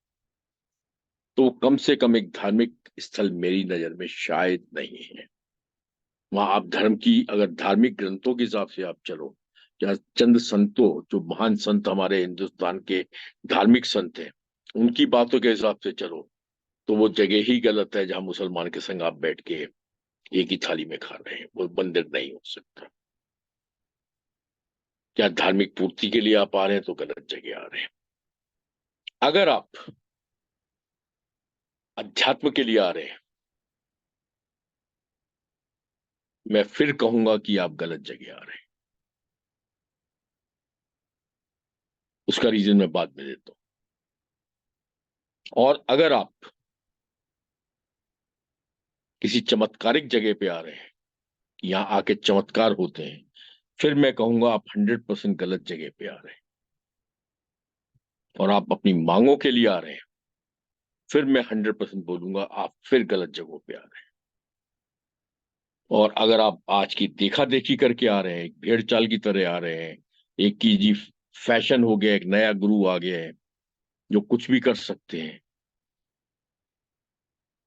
तो कम से कम एक धार्मिक स्थल मेरी नजर में शायद नहीं है। वहां आप धर्म की, अगर धार्मिक ग्रंथों के हिसाब से आप चलो, या चंद संतों, जो महान संत हमारे हिंदुस्तान के धार्मिक संत हैं, उनकी बातों के हिसाब से चलो, तो वो जगह ही गलत है जहां मुसलमान के संग आप बैठ के एक ही थाली में खा रहे हैं। वो मंदिर नहीं हो सकता। क्या धार्मिक पूर्ति के लिए आप आ रहे हैं, तो गलत जगह आ रहे हैं। अगर आप अध्यात्म के लिए आ रहे हैं, मैं फिर कहूंगा कि आप गलत जगह आ रहे हैं। उसका रीजन मैं बाद में देता हूं। और अगर आप किसी चमत्कारिक जगह पे आ रहे हैं, यहाँ आके चमत्कार होते हैं, फिर मैं कहूंगा आप 100% गलत जगह पे आ रहे हैं। और आप अपनी मांगों के लिए आ रहे हैं, फिर मैं 100% बोलूंगा आप फिर गलत जगहों पे आ रहे हैं। और अगर आप आज की देखा देखी करके आ रहे हैं, एक भेड़ चाल की तरह आ रहे हैं, एक की जी फैशन हो गया, एक नया गुरु आ गया है जो कुछ भी कर सकते हैं,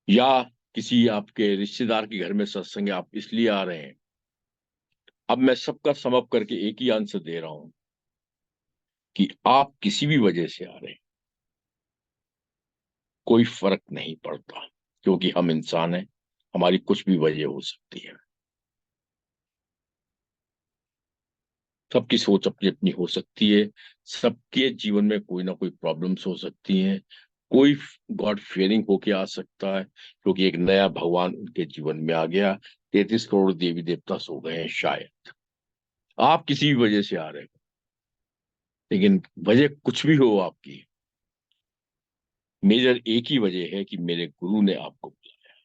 या किसी आपके रिश्तेदार के घर में सत्संग है, आप इसलिए आ रहे हैं, अब मैं सबका सम अप करके एक ही आंसर दे रहा हूं कि आप किसी भी वजह से आ रहे हैं, कोई फर्क नहीं पड़ता, क्योंकि हम इंसान हैं, हमारी कुछ भी वजह हो सकती है। सबकी सोच अपनी अपनी हो सकती है, सबके जीवन में कोई ना कोई प्रॉब्लम्स हो सकती हैं। कोई गॉड फेयरिंग होके आ सकता है, क्योंकि एक नया भगवान उनके जीवन में आ गया। 33 करोड़ देवी देवता सो गए हैं शायद। आप किसी भी वजह से आ रहे हो, लेकिन वजह कुछ भी हो आपकी, मेजर एक ही वजह है कि मेरे गुरु ने आपको बुलाया,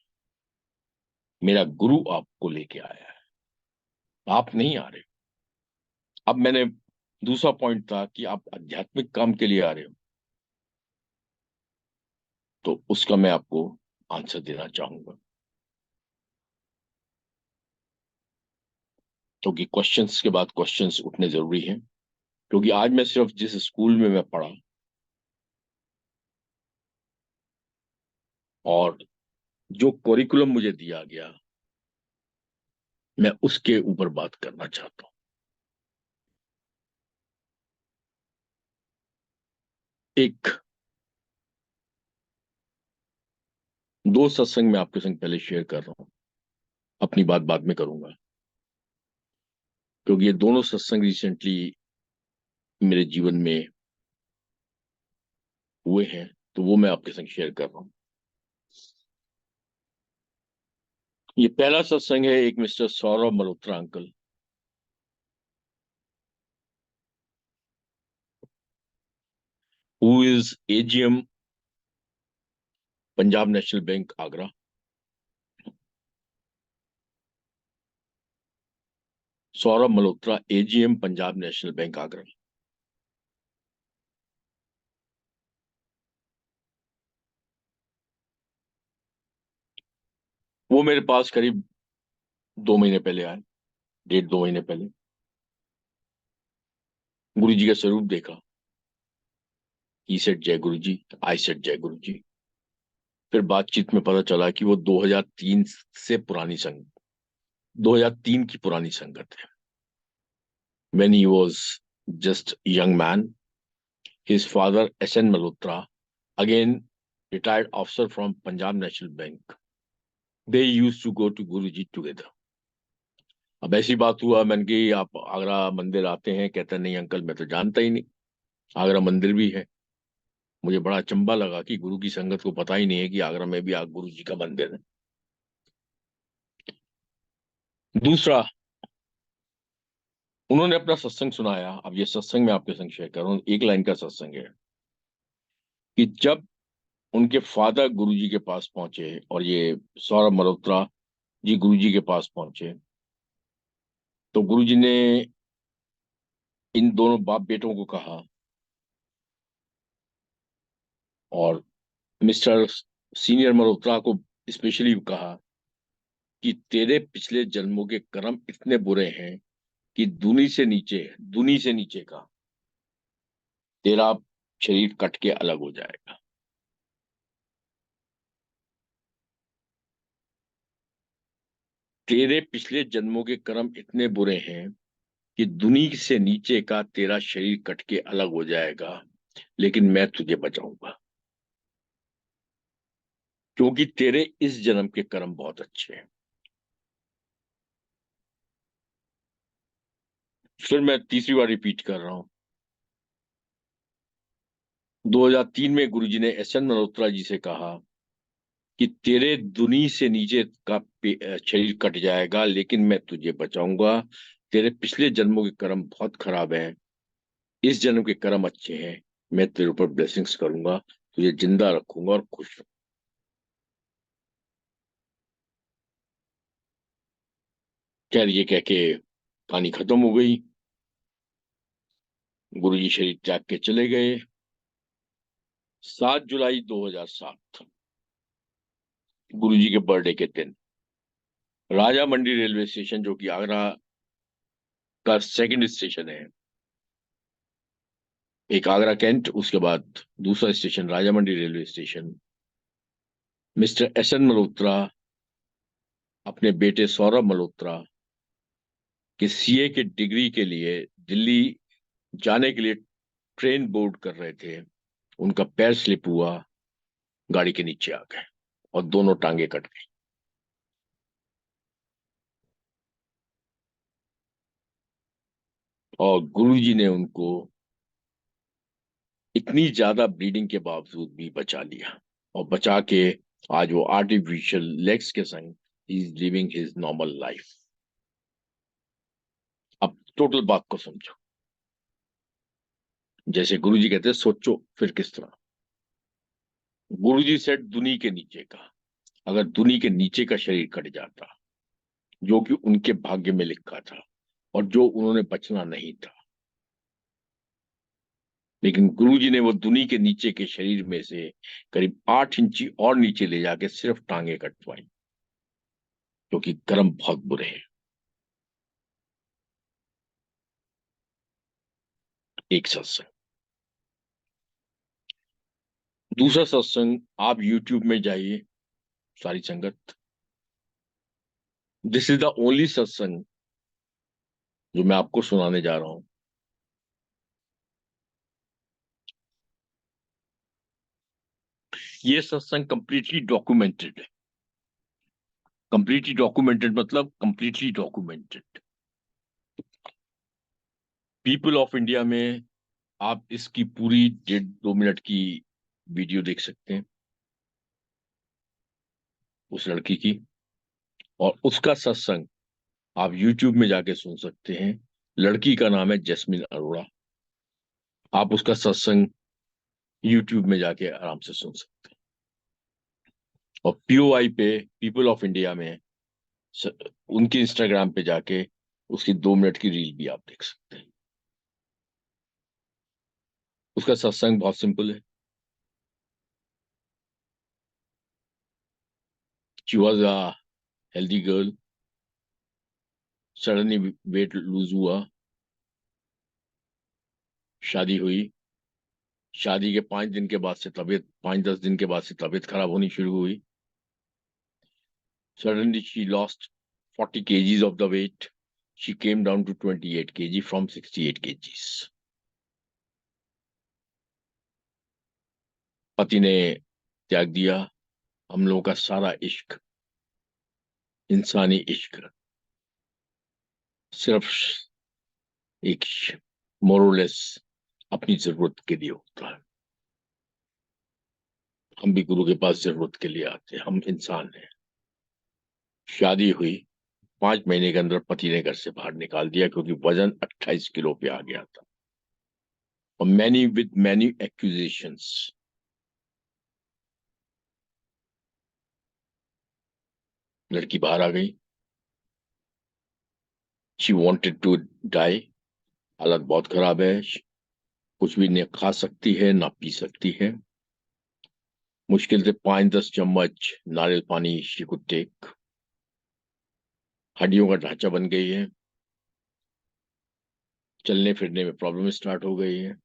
मेरा गुरु आपको लेके आया है, आप नहीं आ रहे हो। अब मैंने, दूसरा पॉइंट था कि आप आध्यात्मिक काम के लिए आ रहे हो, तो उसका मैं आपको आंसर देना चाहूंगा, क्योंकि क्वेश्चंस के बाद क्वेश्चंस उठने जरूरी हैं। क्योंकि आज मैं सिर्फ जिस स्कूल में मैं पढ़ा और जो करिकुलम मुझे दिया गया, मैं उसके ऊपर बात करना चाहता हूँ। एक, दो सत्संग मैं आपके संग पहले शेयर कर रहा हूँ, अपनी बात बाद में करूंगा, क्योंकि ये दोनों सत्संग रिसेंटली मेरे जीवन में हुए हैं, तो वो मैं आपके संग शेयर कर रहा हूँ। ये पहला सत्संग है एक mister Saurabh Malhotra uncle, who is AGM Punjab national bank Agra. Saurabh Malhotra, AGM Punjab national bank Agra. वो मेरे पास करीब 2 महीने पहले आए, 1.5 2 महीने पहले। गुरु जी का स्वरूप देखा। ही सेड जय गुरु जी, आई सेड जय गुरु जी। फिर बातचीत में पता चला कि वो 2003 से पुरानी संग 2003 की पुरानी संगत है। When he was just a young man, his father S.N. Malhotra, again retired officer from Punjab National Bank, they used to go to Guruji together. अब ऐसी बात हुआ, मैंने कि आप आगरा मंदिर आते हैं? कहता नहीं अंकल, मैं तो जानता ही नहीं आगरा मंदिर भी है। मुझे बड़ा अचंभा लगा कि गुरु की संगत को पता ही नहीं है कि आगरा में भी गुरु जी का मंदिर है। दूसरा, उन्होंने अपना सत्संग सुनाया। अब ये सत्संग मैं आपके संग शेयर कर रहा हूँ, एक लाइन का सत्संग है कि जब उनके फादर गुरुजी के पास पहुंचे और ये सौरभ मल्होत्रा जी गुरुजी के पास पहुंचे, तो गुरुजी ने इन दोनों बाप बेटों को कहा, और मिस्टर सीनियर मल्होत्रा को स्पेशली कहा कि तेरे पिछले जन्मों के कर्म इतने बुरे हैं कि दुनी से नीचे का तेरा शरीर कट के अलग हो जाएगा। तेरे पिछले जन्मों के कर्म इतने बुरे हैं कि दुनी से नीचे का तेरा शरीर कट के अलग हो जाएगा, लेकिन मैं तुझे बचाऊंगा क्योंकि तेरे इस जन्म के कर्म बहुत अच्छे हैं। फिर मैं तीसरी बार रिपीट कर रहा हूं। 2003 में गुरुजी ने S.N. मल्होत्रा जी से कहा कि तेरे दुनी से नीचे का शरीर कट जाएगा, लेकिन मैं तुझे बचाऊंगा। तेरे पिछले जन्मों के कर्म बहुत खराब हैं, इस जन्म के कर्म अच्छे हैं। मैं तेरे ऊपर ब्लेसिंग्स करूंगा, तुझे जिंदा रखूंगा और खुश रखूंगा। खैर, ये कह के कहानी खत्म हो गई। गुरुजी शरीर त्याग के चले गए। 7 जुलाई 2007, गुरुजी के बर्थडे के दिन, राजा मंडी रेलवे स्टेशन, जो कि आगरा का सेकंड स्टेशन है, एक आगरा कैंट, उसके बाद दूसरा station Raja Mandi railway station, mister S.N. Malhotra अपने बेटे सौरभ मल्होत्रा के सीए के डिग्री के लिए दिल्ली जाने के लिए ट्रेन बोर्ड कर रहे थे। उनका पैर स्लिप हुआ, गाड़ी के नीचे आ गए और दोनों टांगे कट गई। और गुरुजी ने उनको इतनी ज्यादा ब्लीडिंग के बावजूद भी बचा लिया, और बचा के आज वो आर्टिफिशियल लेग्स के संग is living his normal life. अब टोटल बात को समझो। जैसे गुरुजी कहते हैं, सोचो फिर किस तरह। गुरुजी सेट दुनी के नीचे का, अगर दुनी के नीचे का शरीर कट जाता, जो कि उनके भाग्य में लिखा था और जो उन्होंने बचना नहीं था, लेकिन गुरुजी ने वो दुनी के नीचे के शरीर में से करीब 8 इंची और नीचे ले जाके सिर्फ टांगे कटवाई, क्योंकि कर्म बहुत बुरे हैं। एक सत्संग। दूसरा सत्संग, आप YouTube में जाइए, सारी संगत, दिस इज द ओनली सत्संग जो मैं आपको सुनाने जा रहा हूं। ये सत्संग कंप्लीटली डॉक्यूमेंटेड है। कंप्लीटली डॉक्यूमेंटेड मतलब completely documented. People of India में आप इसकी पूरी 1.5 2 मिनट की वीडियो देख सकते हैं उस लड़की की, और उसका सत्संग आप YouTube में जाके सुन सकते हैं। लड़की का नाम है जैस्मिन अरोड़ा। आप उसका सत्संग YouTube में जाके आराम से सुन सकते हैं। और POI पे, पीपल ऑफ इंडिया में, उनके इंस्टाग्राम पे जाके उसकी 2 मिनट की रील भी आप देख सकते हैं। उसका सत्संग बहुत सिंपल है। She was healthy girl, suddenly weight lose हुआ, शादी हुई, शादी के 5 दिन के बाद से तबीयत 5-10 दिन के बाद से तबीयत खराब होनी शुरू हुई। Suddenly she lost 40 kgs of the weight. She came down to 28 kg from 68 kgs. पति ने त्याग दिया। हम लोगों का सारा इश्क, इंसानी इश्क, सिर्फ एक मोरलेस अपनी जरूरत के लिए होता है। हम भी गुरु के पास जरूरत के लिए आते हैं, हम इंसान हैं। शादी हुई, 5 महीने के अंदर पति ने घर से बाहर निकाल दिया क्योंकि वजन 28 किलो पे आ गया था, और मैनी एक्यूजेशंस। लड़की बाहर आ गई। She wanted to die. हालत बहुत खराब है, कुछ भी नहीं खा सकती है ना पी सकती है। मुश्किल से 5-10 चम्मच नारियल पानी शी कुड टेक। हड्डियों का ढांचा बन गई है, चलने फिरने में प्रॉब्लम स्टार्ट हो गई है,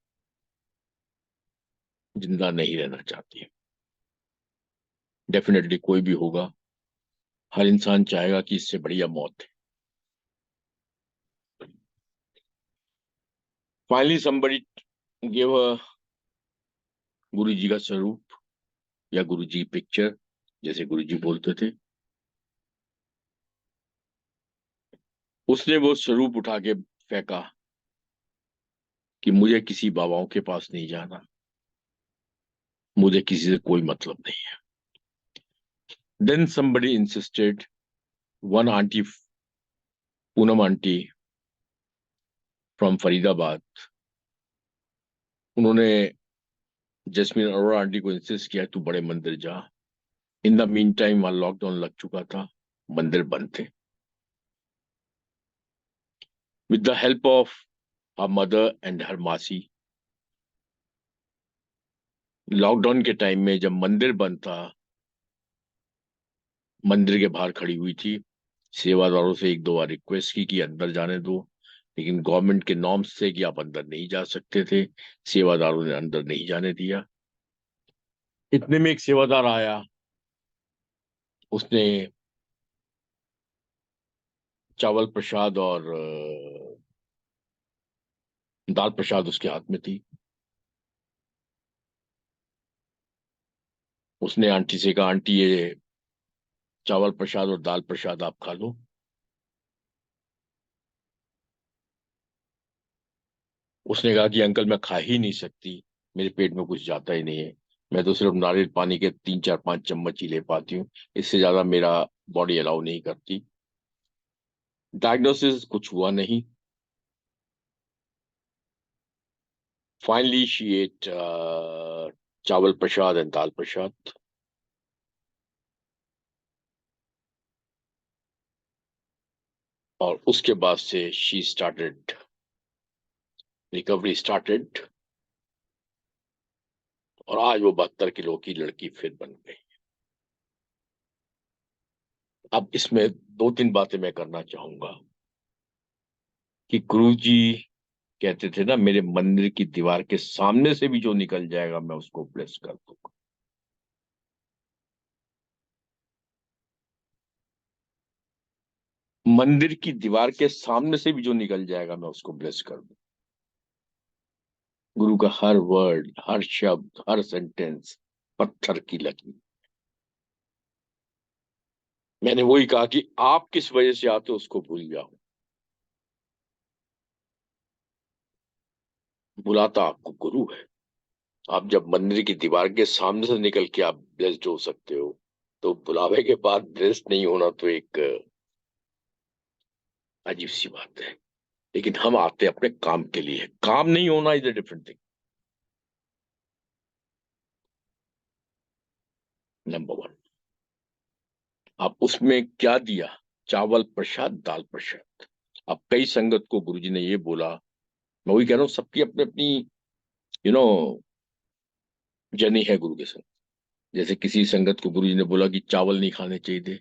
जिंदा नहीं रहना चाहती। डेफिनेटली कोई भी होगा, हर इंसान चाहेगा कि इससे बढ़िया मौत है। फाइनली somebody gave her गुरु जी का स्वरूप या गुरु जी पिक्चर, जैसे गुरु जी बोलते थे। उसने वो स्वरूप उठा के फेंका कि मुझे किसी बाबाओं के पास नहीं जाना, मुझे किसी से कोई मतलब नहीं है। Then somebody insisted, one auntie, Poonam auntie from Faridabad, उन्होंने जस्मीन अरोड़ा आंटी को इंसिस्ट किया तू बड़े मंदिर जा। इन द मीन टाइम वहां लॉकडाउन लग चुका था, मंदिर बंद थे। With the help of her mother and her masi, lockdown के टाइम में जब मंदिर बंद था, मंदिर के बाहर खड़ी हुई थी, सेवादारों से 1-2 बार रिक्वेस्ट की कि अंदर जाने दो, लेकिन गवर्नमेंट के नॉर्म्स से कि आप अंदर नहीं जा सकते थे। सेवादारों ने अंदर नहीं जाने दिया। इतने में एक सेवादार आया, उसने चावल प्रसाद और दाल प्रसाद उसके हाथ में थी। उसने आंटी से कहा, आंटी ये चावल प्रसाद और दाल प्रसाद आप खा लो। उसने कहा कि अंकल मैं खा ही नहीं सकती, मेरे पेट में कुछ जाता ही नहीं है, मैं तो सिर्फ नारियल पानी के 3-4-5 चम्मच ही ले पाती हूँ, इससे ज्यादा मेरा बॉडी अलाउ नहीं करती। डायग्नोसिस कुछ हुआ नहीं। फाइनली शी एट चावल प्रसाद एंड दाल प्रसाद। और उसके बाद से शी स्टार्टेड, रिकवरी स्टार्टेड, और आज वो 72 किलो की लड़की फिर बन गई। अब इसमें 2-3 बातें मैं करना चाहूंगा कि गुरु जी कहते थे ना, मेरे मंदिर की दीवार के सामने से भी जो निकल जाएगा मैं उसको ब्लेस कर दूंगा। मंदिर की दीवार के सामने से भी जो निकल जाएगा मैं उसको ब्लेस कर दूं। गुरु का हर वर्ड, हर शब्द, हर सेंटेंस पत्थर की लकीर। मैंने वही कहा कि आप किस वजह से आते हो उसको भूल जाओ, बुलाता आपको गुरु है। आप जब मंदिर की दीवार के सामने से निकल के आप ब्लेस्ड हो सकते हो, तो बुलावे के बाद ब्लेस्ड नहीं होना तो एक अजीब सी बात है। लेकिन हम आते हैं अपने काम के लिए, काम नहीं होना is a different thing. Number 1, आप उसमें क्या दिया? चावल प्रसाद, दाल प्रसाद। अब कई संगत को गुरुजी ने ये बोला, मैं वही कह रहा हूँ, सबकी अपनी अपनी यू नो जर्नी है गुरु के संग। जैसे किसी संगत को गुरुजी ने बोला कि चावल नहीं खाने चाहिए थे,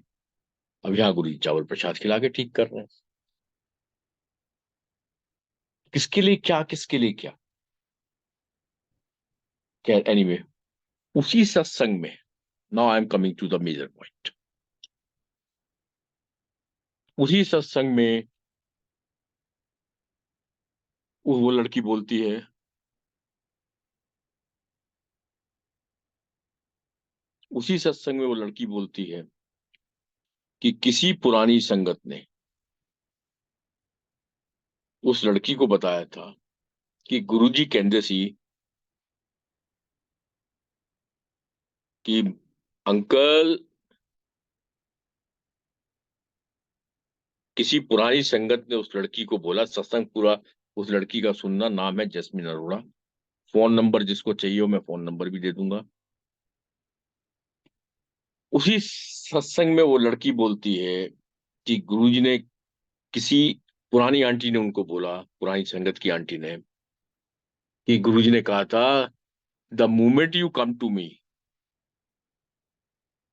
अब यहाँ गुरु जी चावल प्रसाद खिला के ठीक कर रहे हैं। किसके लिए क्या, किसके लिए क्या, क्या एनीवे, उसी सत्संग में, now I am coming to the major point, उसी सत्संग में वो लड़की बोलती है, उसी सत्संग में वो लड़की बोलती है कि किसी पुरानी संगत ने उस लड़की को बताया था कि गुरुजी कहते सी कि अंकल, किसी पुरानी संगत ने उस लड़की को बोला, सत्संग पूरा उस लड़की का सुनना, नाम है जस्मिन अरोड़ा, फोन नंबर जिसको चाहिए हो मैं फोन नंबर भी दे दूंगा। उसी सत्संग में वो लड़की बोलती है कि गुरुजी ने, किसी पुरानी आंटी ने उनको बोला, पुरानी संगत की आंटी ने, कि गुरुजी ने कहा था, the moment you come to me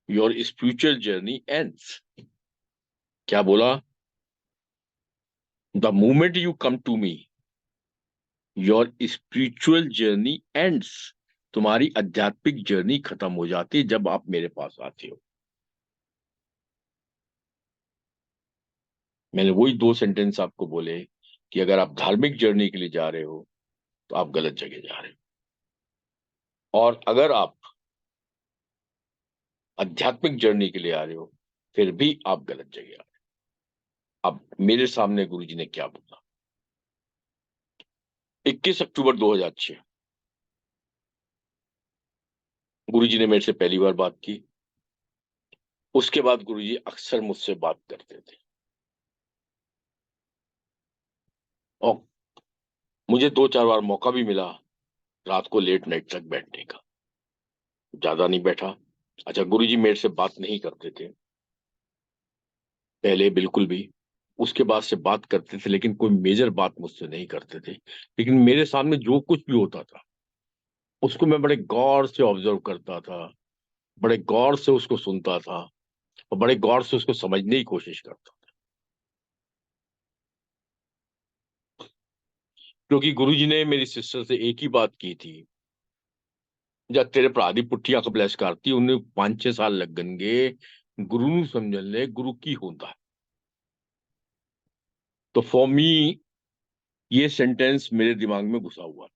your spiritual journey ends. क्या बोला? The moment you come to me your spiritual journey ends. तुम्हारी आध्यात्मिक जर्नी खत्म हो जाती है जब आप मेरे पास आते हो। मैंने वही दो सेंटेंस आपको बोले कि अगर आप धार्मिक जर्नी के लिए जा रहे हो तो आप गलत जगह जा रहे हो, और अगर आप आध्यात्मिक जर्नी के लिए आ रहे हो फिर भी आप गलत जगह आ रहे हो। अब मेरे सामने गुरुजी ने क्या बोला, 21 अक्टूबर 2006 गुरुजी ने मेरे से पहली बार बात की। उसके बाद गुरुजी अक्सर मुझसे बात करते थे, और मुझे दो चार बार मौका भी मिला रात को लेट नाइट तक बैठने का। ज्यादा नहीं बैठा। अच्छा, गुरुजी मेरे से बात नहीं करते थे पहले बिल्कुल भी, उसके बाद से बात करते थे लेकिन कोई मेजर बात मुझसे नहीं करते थे। लेकिन मेरे सामने जो कुछ भी होता था उसको मैं बड़े गौर से ऑब्जर्व करता था, बड़े गौर से उसको सुनता था, और बड़े गौर से उसको समझने की कोशिश करता था। क्योंकि गुरुजी ने मेरी सिस्टर से एक ही बात की थी, जब तेरे भरा दी पुट्ठी अख ब्लैस करती उन्हें 5-6 साल लगनगे गुरु ਨੂੰ समझण ले गुरु की होता है। तो फॉर मी ये सेंटेंस मेरे दिमाग में घुसा हुआ था,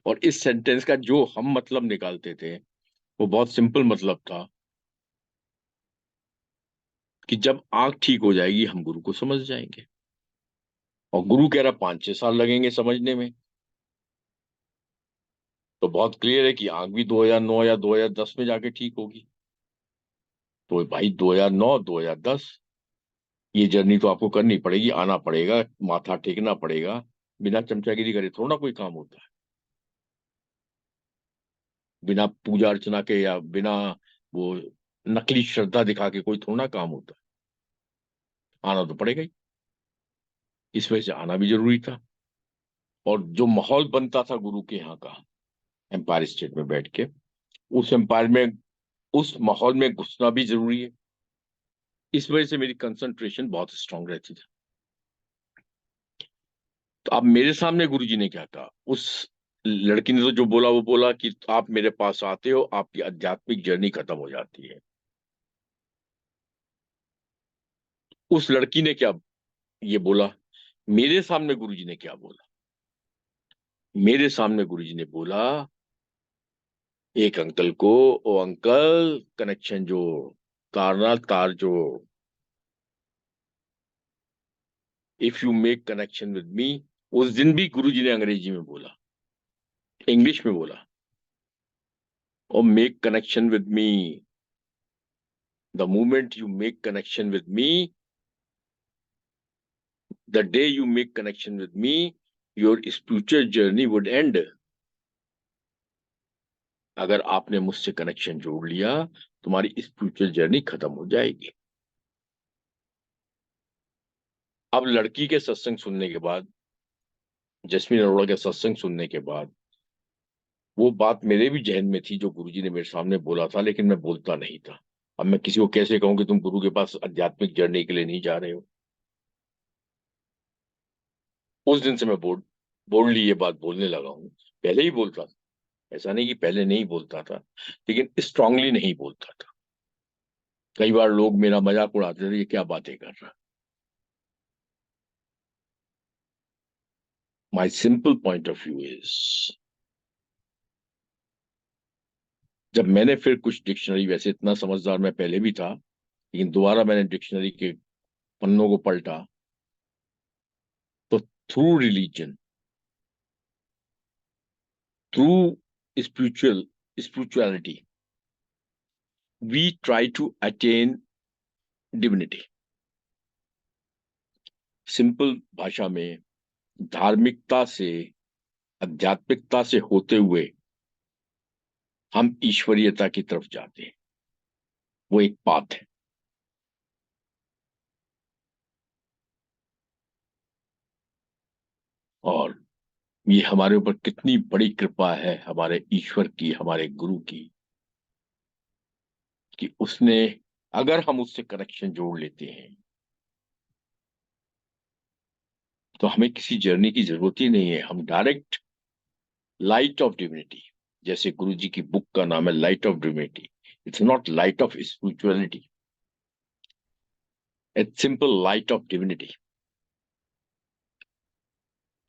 और इस सेंटेंस का जो हम मतलब निकालते थे वो बहुत सिंपल मतलब था कि जब आंख ठीक हो जाएगी हम गुरु को समझ जाएंगे। और गुरु कह रहा 5-6 साल लगेंगे समझने में, तो बहुत क्लियर है कि आंख भी 2009 या 2010 में जाके ठीक होगी। तो भाई 2009 2010 ये जर्नी तो आपको करनी पड़ेगी, आना पड़ेगा, माथा टेकना पड़ेगा। बिना चमचागिरी करे थोड़ा ना कोई काम होता है, बिना पूजा अर्चना के या बिना वो नकली श्रद्धा दिखा के कोई थोड़ा ना काम होता है। आना तो पड़ेगा ही, इस वजह से आना भी जरूरी था। और जो माहौल बनता था गुरु के यहाँ का, एम्पायर स्टेट में बैठ के, उस एम्पायर में, उस माहौल में घुसना भी जरूरी है। इस वजह से मेरी कंसंट्रेशन बहुत स्ट्रांग रहती थी। तो अब मेरे सामने गुरुजी ने क्या कहा, उस लड़की ने तो जो बोला वो बोला कि आप मेरे पास आते हो आपकी आध्यात्मिक जर्नी खत्म हो जाती है। उस लड़की ने क्या ये बोला, मेरे सामने गुरुजी ने क्या बोला, मेरे सामने गुरुजी ने बोला एक अंकल को, ओ अंकल कनेक्शन जो तारना तार जो, if you make connection with मी। उस दिन भी गुरुजी ने अंग्रेजी में बोला, इंग्लिश में बोला, और make connection with me, the moment you make connection with me, the day you make connection with me your spiritual journey would and. अगर आपने मुझसे कनेक्शन जोड़ लिया तुम्हारी स्पिरिचुअल जर्नी खत्म हो जाएगी। अब लड़की के सत्संग सुनने के बाद, जस्मीन अरोड़ा के सत्संग सुनने के बाद, वो बात मेरे भी जहन में थी जो गुरुजी ने मेरे सामने बोला था, लेकिन मैं बोलता नहीं था। अब मैं किसी को कैसे कहूं कि तुम गुरु के पास आध्यात्मिक जर्नी के लिए नहीं जा रहे हो? उस दिन से मैं बोल्डली ये बात बोलने लगा हूं। पहले ही बोलता था, ऐसा नहीं कि पहले नहीं बोलता था, लेकिन स्ट्रांगली नहीं बोलता था। कई बार लोग मेरा मजाक उड़ाते थे, ये क्या बातें कर रहा। My simple point of view is, जब मैंने फिर कुछ डिक्शनरी, वैसे इतना समझदार मैं पहले भी था, लेकिन दोबारा मैंने डिक्शनरी के पन्नों को पलटा, तो through religion, through spirituality, we try to attain divinity. Simple भाषा में, धार्मिकता से, आध्यात्मिकता से होते हुए हम ईश्वरीयता की तरफ जाते हैं। वो एक पाथ है। और ये हमारे ऊपर कितनी बड़ी कृपा है हमारे ईश्वर की, हमारे गुरु की, कि उसने, अगर हम उससे कनेक्शन जोड़ लेते हैं तो हमें किसी जर्नी की जरूरत ही नहीं है। हम डायरेक्ट लाइट ऑफ डिविनिटी, जैसे गुरु जी की बुक का नाम है light of divinity, it's not light of spirituality, it's simple light of divinity.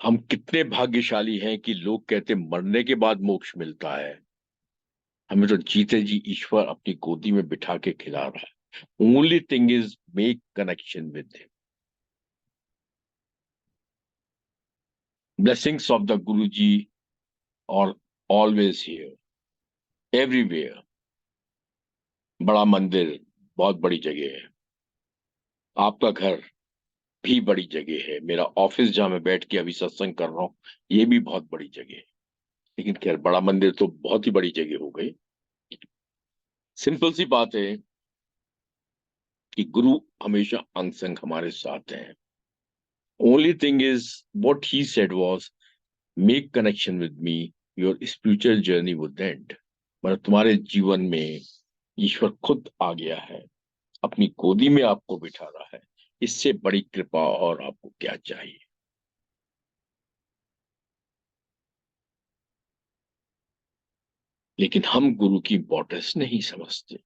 हम कितने भाग्यशाली हैं कि लोग कहते मरने के बाद मोक्ष मिलता है, हमें तो जीते जी ईश्वर अपनी गोदी में बिठा के खिला रहा है। Only thing is make connection with him. Blessings of the गुरु जी और ऑलवेज हियर, एवरीवेयर। बड़ा मंदिर बहुत बड़ी जगह है, आपका घर भी बड़ी जगह है, मेरा ऑफिस जहां मैं बैठ के अभी सत्संग कर रहा हूँ ये भी बहुत बड़ी जगह है। लेकिन खैर, बड़ा मंदिर तो बहुत ही बड़ी जगह हो गई। सिंपल सी बात है कि गुरु हमेशा अंग संग हमारे साथ हैं। Only thing is, what he said was, make connection with me, your spiritual journey would and. मतलब तुम्हारे जीवन में ईश्वर खुद आ गया है, अपनी गोदी में आपको बिठा रहा है। इससे बड़ी कृपा और आपको क्या चाहिए? लेकिन हम गुरु की इंपॉर्टेंस नहीं समझते।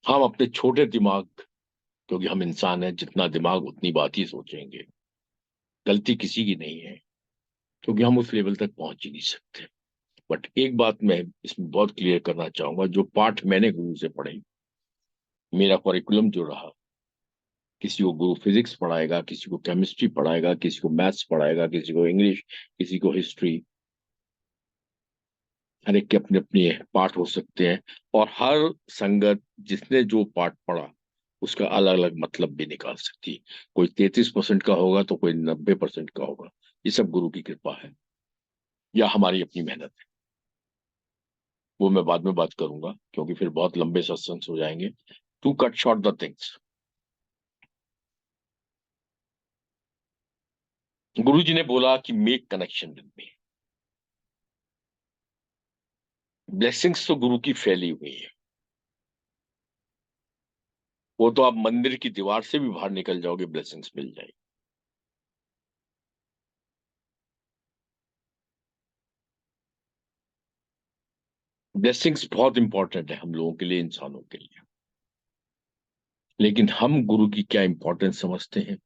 हम अपने छोटे दिमाग, क्योंकि हम इंसान हैं, जितना दिमाग उतनी बात ही सोचेंगे। गलती किसी की नहीं है, क्योंकि हम उस लेवल तक पहुंच ही नहीं सकते। बट एक बात मैं इसमें बहुत क्लियर करना चाहूंगा, जो पाठ मैंने गुरु से पढ़े, मेरा करिकुलम जो रहा, किसी को गुरु फिजिक्स पढ़ाएगा, किसी को केमिस्ट्री पढ़ाएगा, किसी को मैथ्स पढ़ाएगा, किसी को इंग्लिश, किसी को हिस्ट्री, हर एक के अपने अपने पाठ हो सकते हैं। और हर संगत जिसने जो पाठ पढ़ा उसका अलग अलग मतलब भी निकाल सकती है। कोई 33% का होगा तो कोई 90% का होगा। ये सब गुरु की कृपा है या हमारी अपनी मेहनत है, वो मैं बाद में बात करूंगा, क्योंकि फिर बहुत लंबे सत्संग हो जाएंगे। To cut short the things, गुरु जी ने बोला कि make connection with me. Blessings तो गुरु की फैली हुई है, वो तो आप मंदिर की दीवार से भी बाहर निकल जाओगे, ब्लेसिंग्स मिल जाएगी। ब्लेसिंग्स बहुत इंपॉर्टेंट है हम लोगों के लिए, इंसानों के लिए। लेकिन हम गुरु की क्या इंपॉर्टेंस समझते हैं?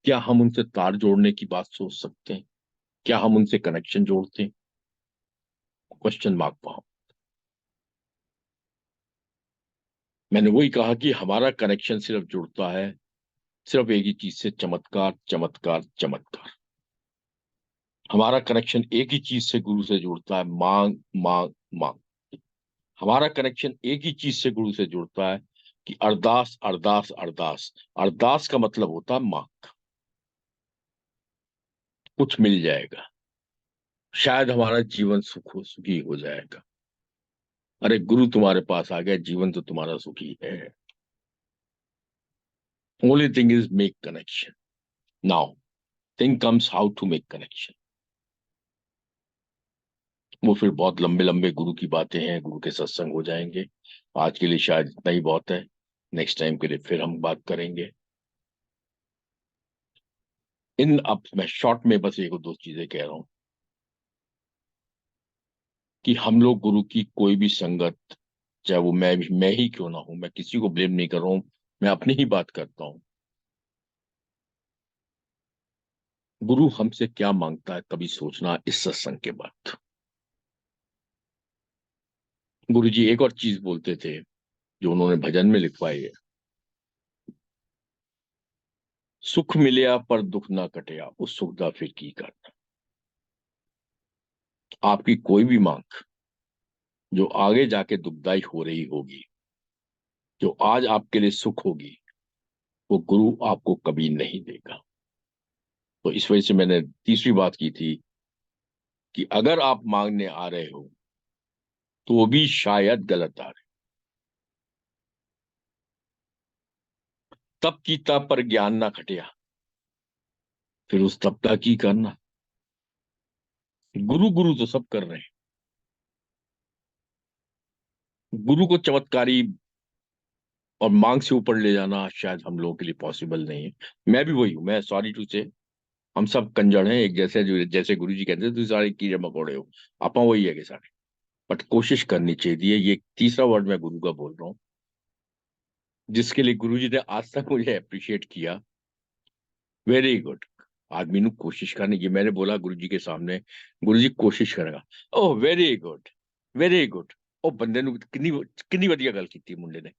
क्या हम उनसे तार जोड़ने की बात सोच सकते हैं? क्या हम उनसे कनेक्शन जोड़ते हैं? क्वेश्चन मार्क पाओ। मैंने वही कहा कि हमारा कनेक्शन सिर्फ जुड़ता है, सिर्फ एक ही चीज से, चमत्कार चमत्कार चमत्कार। हमारा कनेक्शन एक ही चीज से गुरु से जुड़ता है, मांग मांग मांग। हमारा कनेक्शन एक ही चीज से गुरु से जुड़ता है कि अरदास अरदास अरदास। अरदास का मतलब होता है मांग, कुछ मिल जाएगा, शायद हमारा जीवन सुखी हो जाएगा। अरे गुरु तुम्हारे पास आ गया, जीवन तो तुम्हारा सुखी है। Only thing is make connection. Now thing comes how to make connection. वो फिर बहुत लंबे लंबे गुरु की बातें हैं, गुरु के सत्संग हो जाएंगे। आज के लिए शायद इतना ही बहुत है। नेक्स्ट टाइम के लिए फिर हम बात करेंगे। अब मैं शॉर्ट में बस एक दो चीजें कह रहा हूं कि हम लोग गुरु की कोई भी संगत, चाहे वो मैं ही क्यों ना हूं, मैं किसी को ब्लेम नहीं कर रहा हूं, मैं अपनी ही बात करता हूं। गुरु हमसे क्या मांगता है कभी सोचना इस सत्संग के बाद। गुरु जी एक और चीज बोलते थे जो उन्होंने भजन में लिखवाई है, सुख मिलया पर दुख ना कटया, उस सुख दा फिर की करना। आपकी कोई भी मांग जो आगे जाके दुखदाई हो रही होगी, जो आज आपके लिए सुख होगी, वो गुरु आपको कभी नहीं देगा। तो इस वजह से मैंने तीसरी बात की थी कि अगर आप मांगने आ रहे हो तो वो भी शायद गलत आ रहे। तप की तप पर ज्ञान ना खटिया, फिर उस तप का की करना। गुरु गुरु तो सब कर रहे हैं। गुरु को चमत्कारी और मांग से ऊपर ले जाना शायद हम लोगों के लिए पॉसिबल नहीं है। मैं भी वही हूं, मैं सॉरी टू से, हम सब कंजड़ हैं एक जैसे, जो जैसे गुरु जी कहते हैं तो सारे कीड़े मकोड़े हो, आपा वही है कि सारे। बट कोशिश करनी चाहिए। ये तीसरा वर्ड मैं गुरु का बोल रहा हूँ, जिसके लिए गुरु जी ने आज तक मुझे अप्रिशिएट किया। Very good. आदमी ने कोशिश करनी की, मैंने बोला गुरु जी के सामने, गुरु जी कोशिश करेगा। Oh very good, very good. ਉਹ ਬੰਦੇ ਨੂੰ ਕਿੰਨੀ ਕਿੰਨੀ ਵਧੀਆ ਗੱਲ ਕੀਤੀ ਮੁੰਡੇ ਨੇ।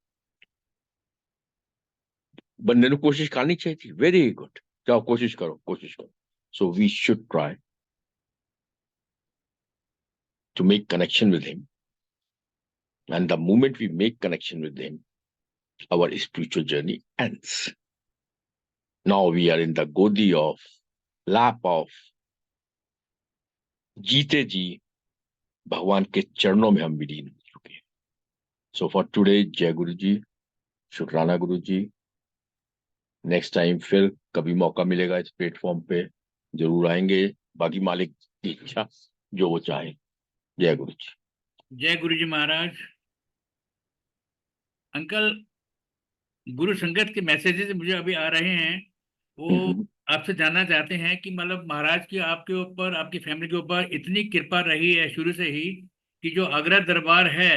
ਬੰਦੇ ਨੂੰ ਕੋਸ਼ਿਸ਼ ਕਰਨੀ ਚਾਹੀਦੀ। Very good. जाओ कोशिश करो, कोशिश करो। So we should try to make connection with him, and the moment we make connection with him, our spiritual journey ends. Now we are in the godi of lap of जीते जी भगवान के चरणों में हम विलीन हो चुके हैं। सो फॉर टुडे, जय गुरु जी, शुक्राना गुरु जी। नेक्स्ट टाइम फिर कभी मौका मिलेगा इस प्लेटफॉर्म पे जरूर आएंगे। बाकी मालिक की इच्छा, जो वो चाहे। जय गुरु जी। जय गुरु जी महाराज। अंकल, गुरु संगत के मैसेजेस मुझे अभी आ रहे हैं, वो हम्म। आपसे जानना चाहते हैं कि मतलब महाराज की आपके ऊपर, आपकी फैमिली के ऊपर इतनी कृपा रही है शुरू से ही कि जो आगरा दरबार है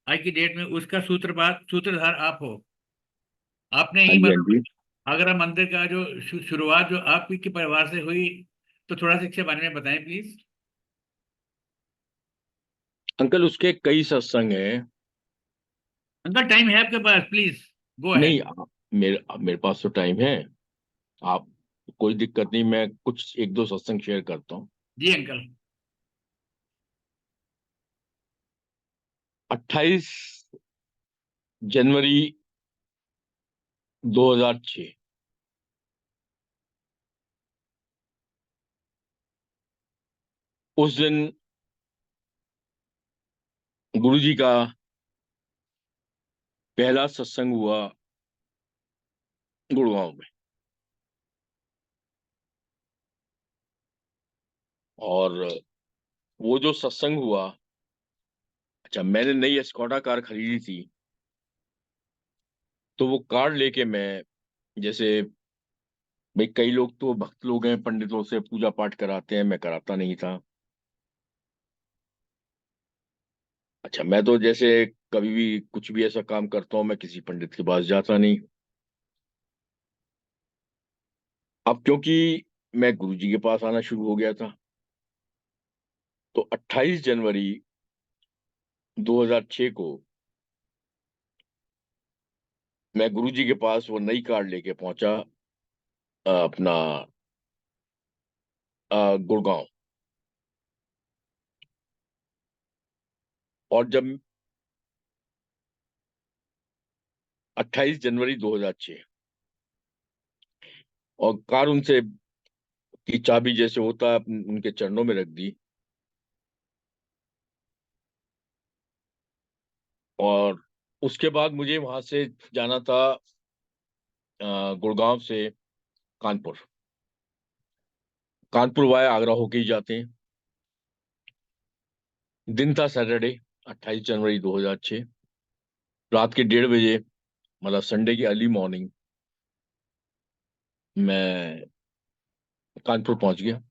आज की डेट में, उसका सूत्रधार आप हो। आपने हाँ ही जी, हाँ मतलब जी। आगरा मंदिर का जो शुरुआत जो आपके परिवार से हुई, तो थोड़ा सा इसके बारे में बताएं प्लीज। अंकल उसके कई सत्संग हैं। अंकल टाइम है आपके पास? प्लीज गो नहीं, अहेड। मेरे मेरे पास तो टाइम है। आप, कोई दिक्कत नहीं, मैं कुछ एक दो सत्संग शेयर करता हूँ। जी अंकल। 28 जनवरी 2006, उस दिन गुरु जी का पहला सत्संग हुआ गुड़गांव में। और वो जो सत्संग हुआ, अच्छा, मैंने नई एस्कॉडा कार खरीदी थी, तो वो कार लेके मैं, जैसे भाई कई लोग तो भक्त लोग हैं, पंडितों से पूजा पाठ कराते हैं, मैं कराता नहीं था। अच्छा, मैं तो जैसे कभी भी कुछ भी ऐसा काम करता हूँ, मैं किसी पंडित के पास जाता नहीं। अब क्योंकि मैं गुरु जी के पास आना शुरू हो गया था, तो 28 जनवरी 2006 को मैं गुरु जी के पास वो नई कार लेके पहुंचा, अपना गुड़गांव। और जब 28 जनवरी 2006, और कार उनसे की चाबी जैसे होता है उनके चरणों में रख दी, और उसके बाद मुझे वहां से जाना था गुड़गांव से कानपुर। कानपुर वाया आगरा होके ही जाते हैं। दिन था सैटरडे, 28 जनवरी 2006। रात के 1:30 बजे, मतलब संडे की अर्ली मॉर्निंग, मैं कानपुर पहुंच गया।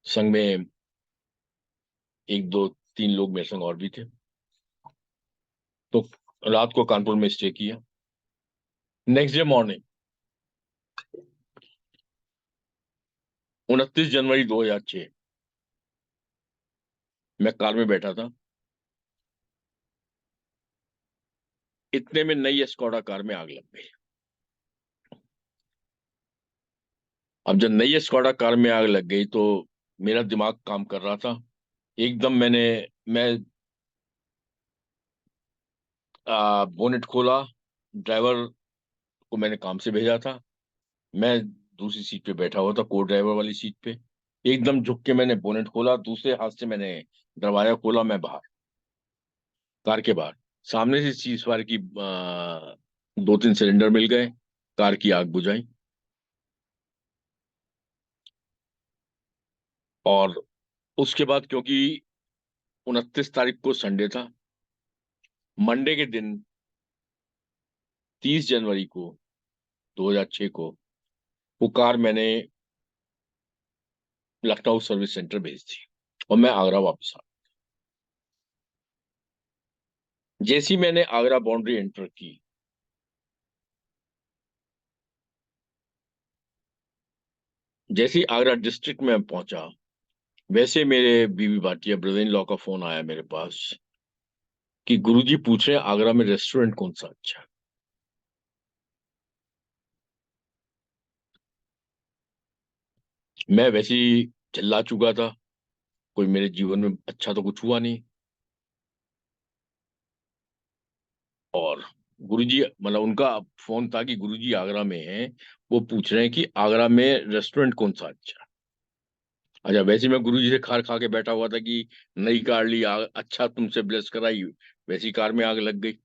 संग में एक दो तीन लोग मेरे संग और भी थे। तो रात को कानपुर में स्टे किया। नेक्स्ट डे मॉर्निंग, 29 जनवरी 2006, मैं कार में बैठा था। इतने में नई स्कॉडा कार में आग लग गई। अब जब नई स्कॉडा कार में आग लग गई तो मेरा दिमाग काम कर रहा था। एकदम मैं बोनेट खोला। ड्राइवर को मैंने काम से भेजा था। मैं दूसरी सीट पे बैठा हुआ था, को ड्राइवर वाली सीट पे। एकदम झुक के मैंने बोनेट खोला, दूसरे हाथ से मैंने दरवाजा खोला। मैं बाहर, कार के बाहर, सामने से चीज फायर की 2-3 सिलेंडर मिल गए। कार की आग बुझाई। और उसके बाद, क्योंकि 29 तारीख को संडे था, मंडे के दिन 30 जनवरी को 2006 को वो कार मैंने लखनऊ सर्विस सेंटर भेज दी और मैं आगरा वापस आ। जैसी मैंने आगरा बाउंड्री एंटर की, जैसे ही आगरा डिस्ट्रिक्ट में पहुंचा, वैसे मेरे बीवी भाटिया ब्रदर इन लॉ का फोन आया मेरे पास कि गुरुजी पूछ रहे हैं आगरा में रेस्टोरेंट कौन सा अच्छा है। मैं वैसे ही चिल्ला चुका था, कोई मेरे जीवन में अच्छा तो कुछ हुआ नहीं। और गुरुजी, मतलब उनका फोन था कि गुरुजी आगरा में हैं, वो पूछ रहे हैं कि आगरा में रेस्टोरेंट कौन सा अच्छा है। अच्छा, वैसे ही मैं गुरुजी से खार खा के बैठा हुआ था कि नई कार ली, अच्छा तुमसे ब्लेस कराई, वैसी कार में आग लग गई।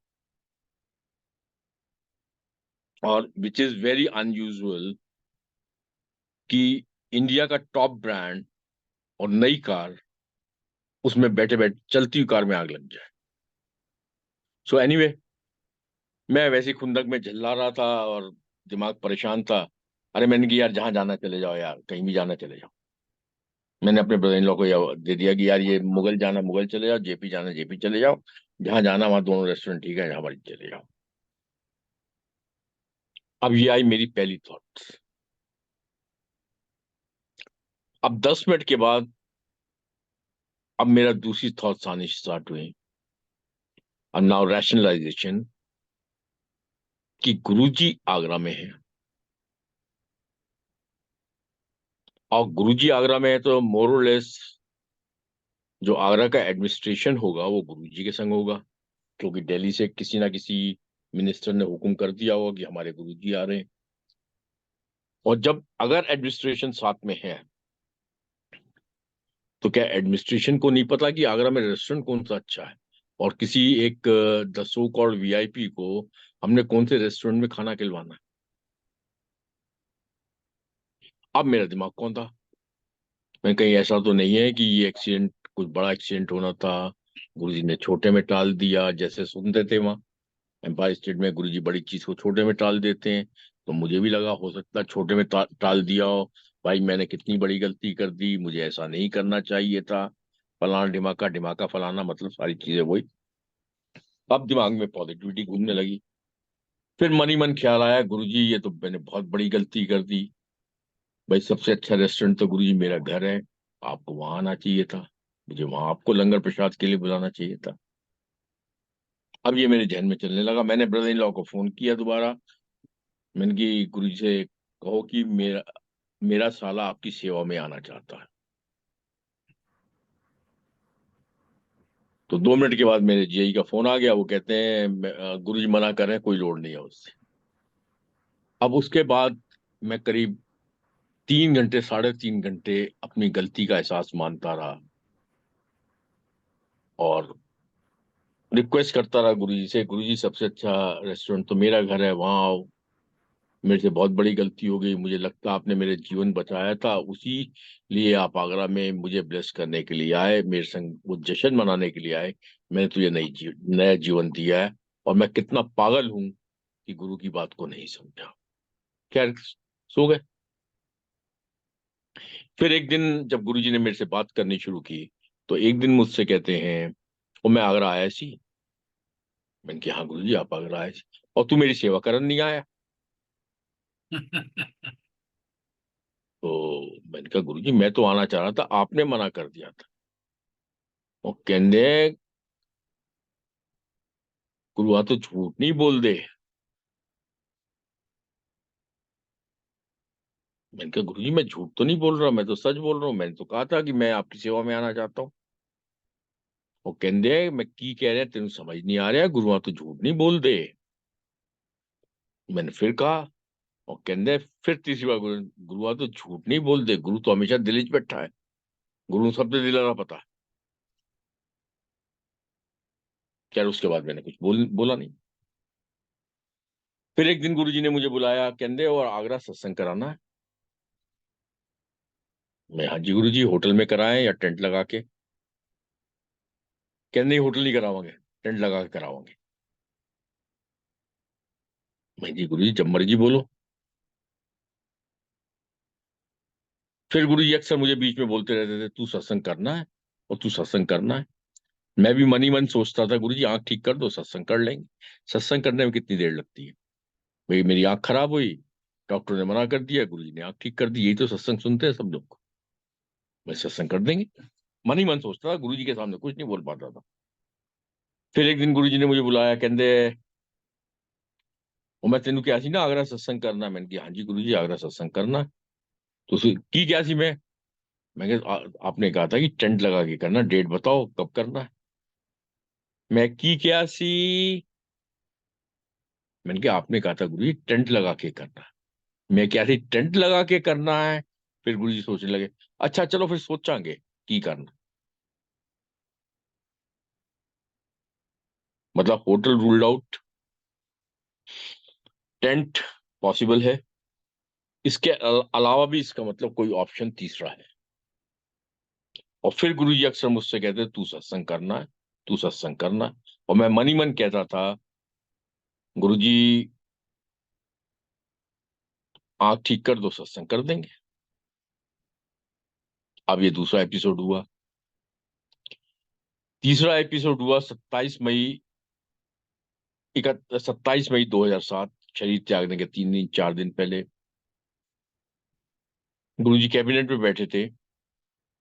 और विच इज वेरी अनयूजुअल कि इंडिया का टॉप ब्रांड और नई कार, उसमें बैठे बैठे चलती हुई कार में आग लग जाए। सो एनीवे, मैं वैसे ही खुंदक में झल्ला रहा था और दिमाग परेशान था। अरे मैंने कि यार जहां जाना चले जाओ, यार कहीं भी जाना चले जाओ। मैंने अपने ब्रदर इन लॉ को दे दिया कि यार ये मुगल जाना मुगल चले जाओ, जेपी जाना जेपी चले जाओ। जहां जाना वहां दोनों रेस्टोरेंट ठीक है, जहां मर्जी चले जाओ। अब ये आई मेरी पहली थॉट। अब 10 मिनट के बाद अब मेरा दूसरी थॉट्स आनी स्टार्ट हुई। अब नाउ रैशनलाइजेशन, कि गुरुजी आगरा में है। और गुरुजी आगरा में है तो मोर और लेस जो आगरा का एडमिनिस्ट्रेशन होगा वो गुरुजी के संग होगा, क्योंकि दिल्ली से किसी ना किसी मिनिस्टर ने हुक्म कर दिया होगा कि हमारे गुरुजी आ रहे हैं। और जब अगर एडमिनिस्ट्रेशन साथ में है, तो क्या एडमिनिस्ट्रेशन को नहीं पता कि आगरा में रेस्टोरेंट कौन सा अच्छा है, और किसी एक द सो कॉल्ड वीआईपी को हमने कौन से रेस्टोरेंट में खाना खिलवाना है। अब मेरा दिमाग कौन था, मैं कहीं ऐसा तो नहीं है कि ये एक्सीडेंट कुछ बड़ा एक्सीडेंट होना था, गुरुजी ने छोटे में टाल दिया, जैसे सुनते थे वहां एम्पायर स्टेट में गुरुजी बड़ी चीज को छोटे में टाल देते हैं। तो मुझे भी लगा हो सकता है छोटे में टाल दिया हो। भाई मैंने कितनी बड़ी गलती कर दी, मुझे ऐसा नहीं करना चाहिए था। फलाना ढिमाका ढिमाका फलाना, मतलब सारी चीजें वही। अब दिमाग में पॉजिटिविटी घूमने लगी। फिर मन ही मन ख्याल आया, गुरुजी ये तो मैंने बहुत बड़ी गलती कर दी। भाई सबसे अच्छा रेस्टोरेंट तो गुरुजी मेरा घर है, आपको वहां आना चाहिए था, मुझे वहां आपको लंगर प्रसाद के लिए बुलाना चाहिए था। अब ये मेरे जहन में चलने लगा। मैंने ब्रदर इन लॉ को फोन किया दोबारा। मैंने कि गुरुजी से कहो कि मेरा मेरा साला आपकी सेवा में आना चाहता है। तो 2 मिनट के बाद मेरे जीआई का फोन आ गया। वो कहते हैं गुरुजी मना कर रहे हैं, कोई लोड नहीं है उससे। अब उसके बाद मैं करीब 3 घंटे, 3.5 घंटे अपनी गलती का एहसास मानता रहा और रिक्वेस्ट करता रहा गुरुजी से, गुरुजी सबसे अच्छा रेस्टोरेंट तो मेरा घर है, वहां आओ। मेरे से बहुत बड़ी गलती हो गई, मुझे लगता आपने मेरे जीवन बचाया था, उसी लिए आप आगरा में मुझे ब्लेस करने के लिए आए, मेरे संग वो जश्न मनाने के लिए आए। मैंने तुझे नया जीवन दिया है, और मैं कितना पागल हूं कि गुरु की बात को नहीं समझा। खैर, सो गए। फिर एक दिन जब गुरुजी ने मेरे से बात करनी शुरू की, तो एक दिन मुझसे कहते हैं, और मैं आगरा आया सी। मैंने कहा हाँ गुरुजी, आप आगरा आए सी, और तू मेरी सेवा करन नहीं आया। तो मैंने कहा गुरुजी, मैं तो आना चाह रहा था, आपने मना कर दिया था। और कहने, गुरुआ तो झूठ नहीं बोल दे। मैंने कहा गुरुजी, मैं झूठ तो नहीं बोल रहा, मैं तो सच बोल रहा हूँ, मैंने तो कहा था कि मैं आपकी सेवा में आना चाहता हूँ। और कहने, मैं की कह रहा तेन समझ नहीं आ रहा, गुरुआ तो झूठ नहीं बोल दे। मैंने फिर कहा, और कहते फिर तीसरी बार, गुरुआ तो झूठ नहीं बोल दे, गुरु तो हमेशा दिल च बैठा है, गुरु सबसे दिलाना पता है। खैर, उसके बाद मैंने कुछ बोला नहीं। फिर एक दिन गुरुजी ने मुझे बुलाया, कहते और आगरा सत्संग कराना है। मैं हाँ जी गुरुजी, होटल में कराएं या टेंट लगा के। कहते नहीं, होटल नहीं करावांगे, टेंट लगा के करावांगे। मैं जी गुरुजी, जब मर्जी बोलो। फिर गुरुजी अक्सर मुझे बीच में बोलते रहते थे, तू सत्संग करना है, और तू सत्संग करना है। मैं भी मन ही मन सोचता था, गुरुजी आंख ठीक कर दो, सत्संग कर लेंगे। सत्संग करने में कितनी देर लगती है भाई, मेरी आंख खराब हुई, डॉक्टर ने मना कर दिया, गुरुजी ने आंख ठीक कर दी, यही तो सत्संग सुनते हैं सब लोग, मैं सत्संग कर देंगे। मन ही मन सोचता था, गुरुजी के सामने कुछ नहीं बोल पाता था। फिर एक दिन गुरुजी ने मुझे बुलाया, कहते और मैं तेनू क्या सी ना आगरा सत्संग करना। मैंने कहा हाँ जी गुरुजी, आगरा सत्संग करना। तो की क्या सी मैं कहा आपने कहा था कि टेंट लगा के करना, डेट बताओ कब करना है। मैं की क्या सी, मैंने कहा आपने कहा था गुरुजी टेंट लगा के करना है। मैं क्या सी, टेंट लगा के करना है। फिर गुरुजी सोचने लगे, अच्छा चलो फिर सोचांगे की करना। मतलब hotel ruled out, tent possible है, इसके अलावा भी इसका मतलब कोई ऑप्शन तीसरा है। और फिर गुरुजी अक्सर मुझसे कहते तू सत्संग करना है, तू सत्संग करना है। और मैं मन ही मन कहता था, गुरुजी आंख ठीक कर दो, सत्संग कर देंगे। अब ये दूसरा एपिसोड हुआ। तीसरा एपिसोड हुआ 27 मई 2007, शरीर त्यागने के 3 दिन 4 दिन पहले। गुरुजी कैबिनेट में बैठे थे।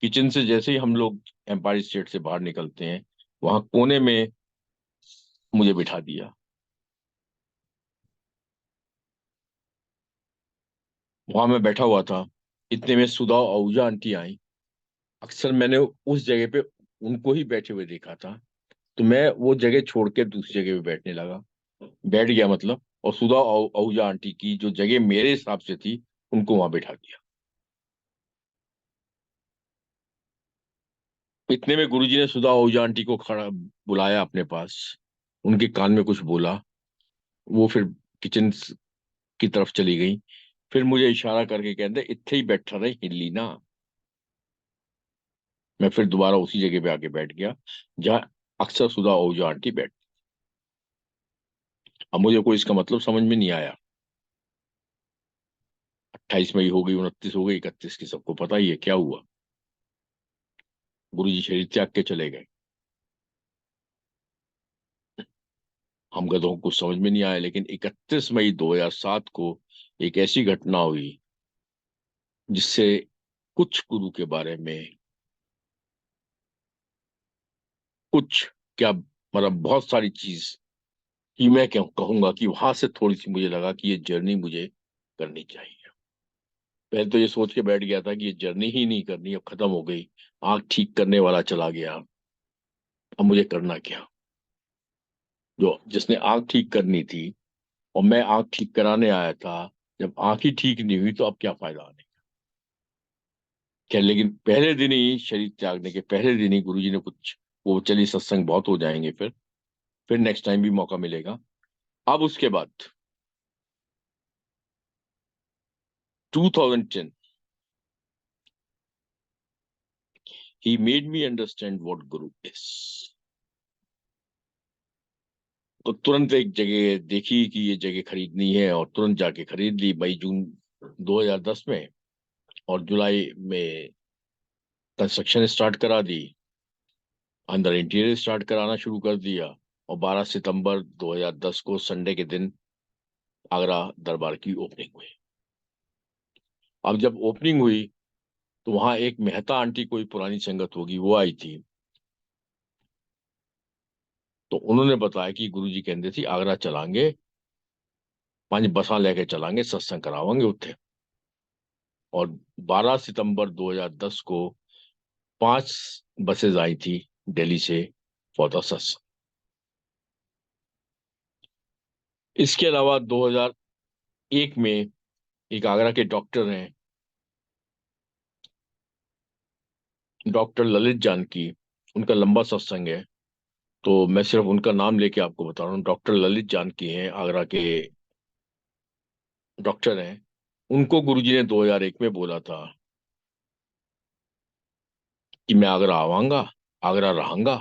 किचन से जैसे ही हम लोग एम्पायर स्टेट से बाहर निकलते हैं, वहां कोने में मुझे बिठा दिया। वहां मैं बैठा हुआ था, इतने में सुधा आहूजा आंटी आई। अक्सर मैंने उस जगह पे उनको ही बैठे हुए देखा था, तो मैं वो जगह छोड़ के दूसरी जगह पे बैठने लगा, बैठ गया मतलब। और सुधा आहूजा आंटी की जो जगह मेरे हिसाब से थी, उनको वहां बैठा दिया। इतने में गुरुजी ने सुधा आहूजा आंटी को खड़ा बुलाया अपने पास, उनके कान में कुछ बोला। वो फिर किचन की तरफ चली गई। फिर मुझे इशारा करके कहते इत्थे ही बैठा रहे, हिल्ली ना। मैं फिर दोबारा उसी जगह पे आके बैठ गया जहाँ अक्सर सुधा आहूजा आंटी बैठ। अब मुझे कोई इसका मतलब समझ में नहीं आया। 28 मई हो गई, 29 हो गई, 31 की सबको पता ही है क्या हुआ। गुरुजी शरीर त्याग के चले गए। हम गधों को कुछ समझ में नहीं आया, लेकिन 31 मई 2007 को एक ऐसी घटना हुई जिससे कुछ गुरु के बारे में, कुछ क्या मतलब बहुत सारी चीज कि मैं क्यों कहूंगा कि वहां से थोड़ी सी मुझे लगा कि ये जर्नी मुझे करनी चाहिए। पहले तो ये सोच के बैठ गया था कि ये जर्नी ही नहीं करनी, अब खत्म हो गई, आंख ठीक करने वाला चला गया, अब मुझे करना क्या। जो जिसने आंख ठीक करनी थी और मैं आंख ठीक कराने आया था, जब आंख ही ठीक नहीं हुई तो अब क्या फायदा आने का। क्या, लेकिन पहले दिन ही शरीर त्यागने के पहले दिन ही गुरुजी ने कुछ, वो चलिए सत्संग बहुत हो जाएंगे, फिर नेक्स्ट टाइम भी मौका मिलेगा। अब उसके बाद 2010, he made me understand what Guru is. तो तुरंत एक जगह देखी कि ये जगह खरीदनी है और तुरंत जाके खरीद ली मई जून 2010 में, और जुलाई में कंस्ट्रक्शन स्टार्ट करा दी, अंदर इंटीरियर स्टार्ट कराना शुरू कर दिया, और 12 सितंबर 2010 को संडे के दिन आगरा दरबार की ओपनिंग हुई। अब जब ओपनिंग हुई तो वहां एक मेहता आंटी, कोई पुरानी संगत होगी, वो आई थी। तो उन्होंने बताया कि गुरुजी कहते थी आगरा चलांगे, 5 बसा लेके चलांगे, सत्संग करावांगे उत्थे। और 12 सितंबर 2010 को 5 बसेज आई थी दिल्ली से फॉर द सत्संग। इसके अलावा 2001 में एक आगरा के डॉक्टर हैं, डॉक्टर ललित जानकी, उनका लंबा सत्संग है, तो मैं सिर्फ उनका नाम लेके आपको बता रहा हूँ। डॉक्टर ललित जानकी हैं, आगरा के डॉक्टर हैं। उनको गुरुजी ने 2001 में बोला था कि मैं आगरा आवांगा, आगरा रहूंगा।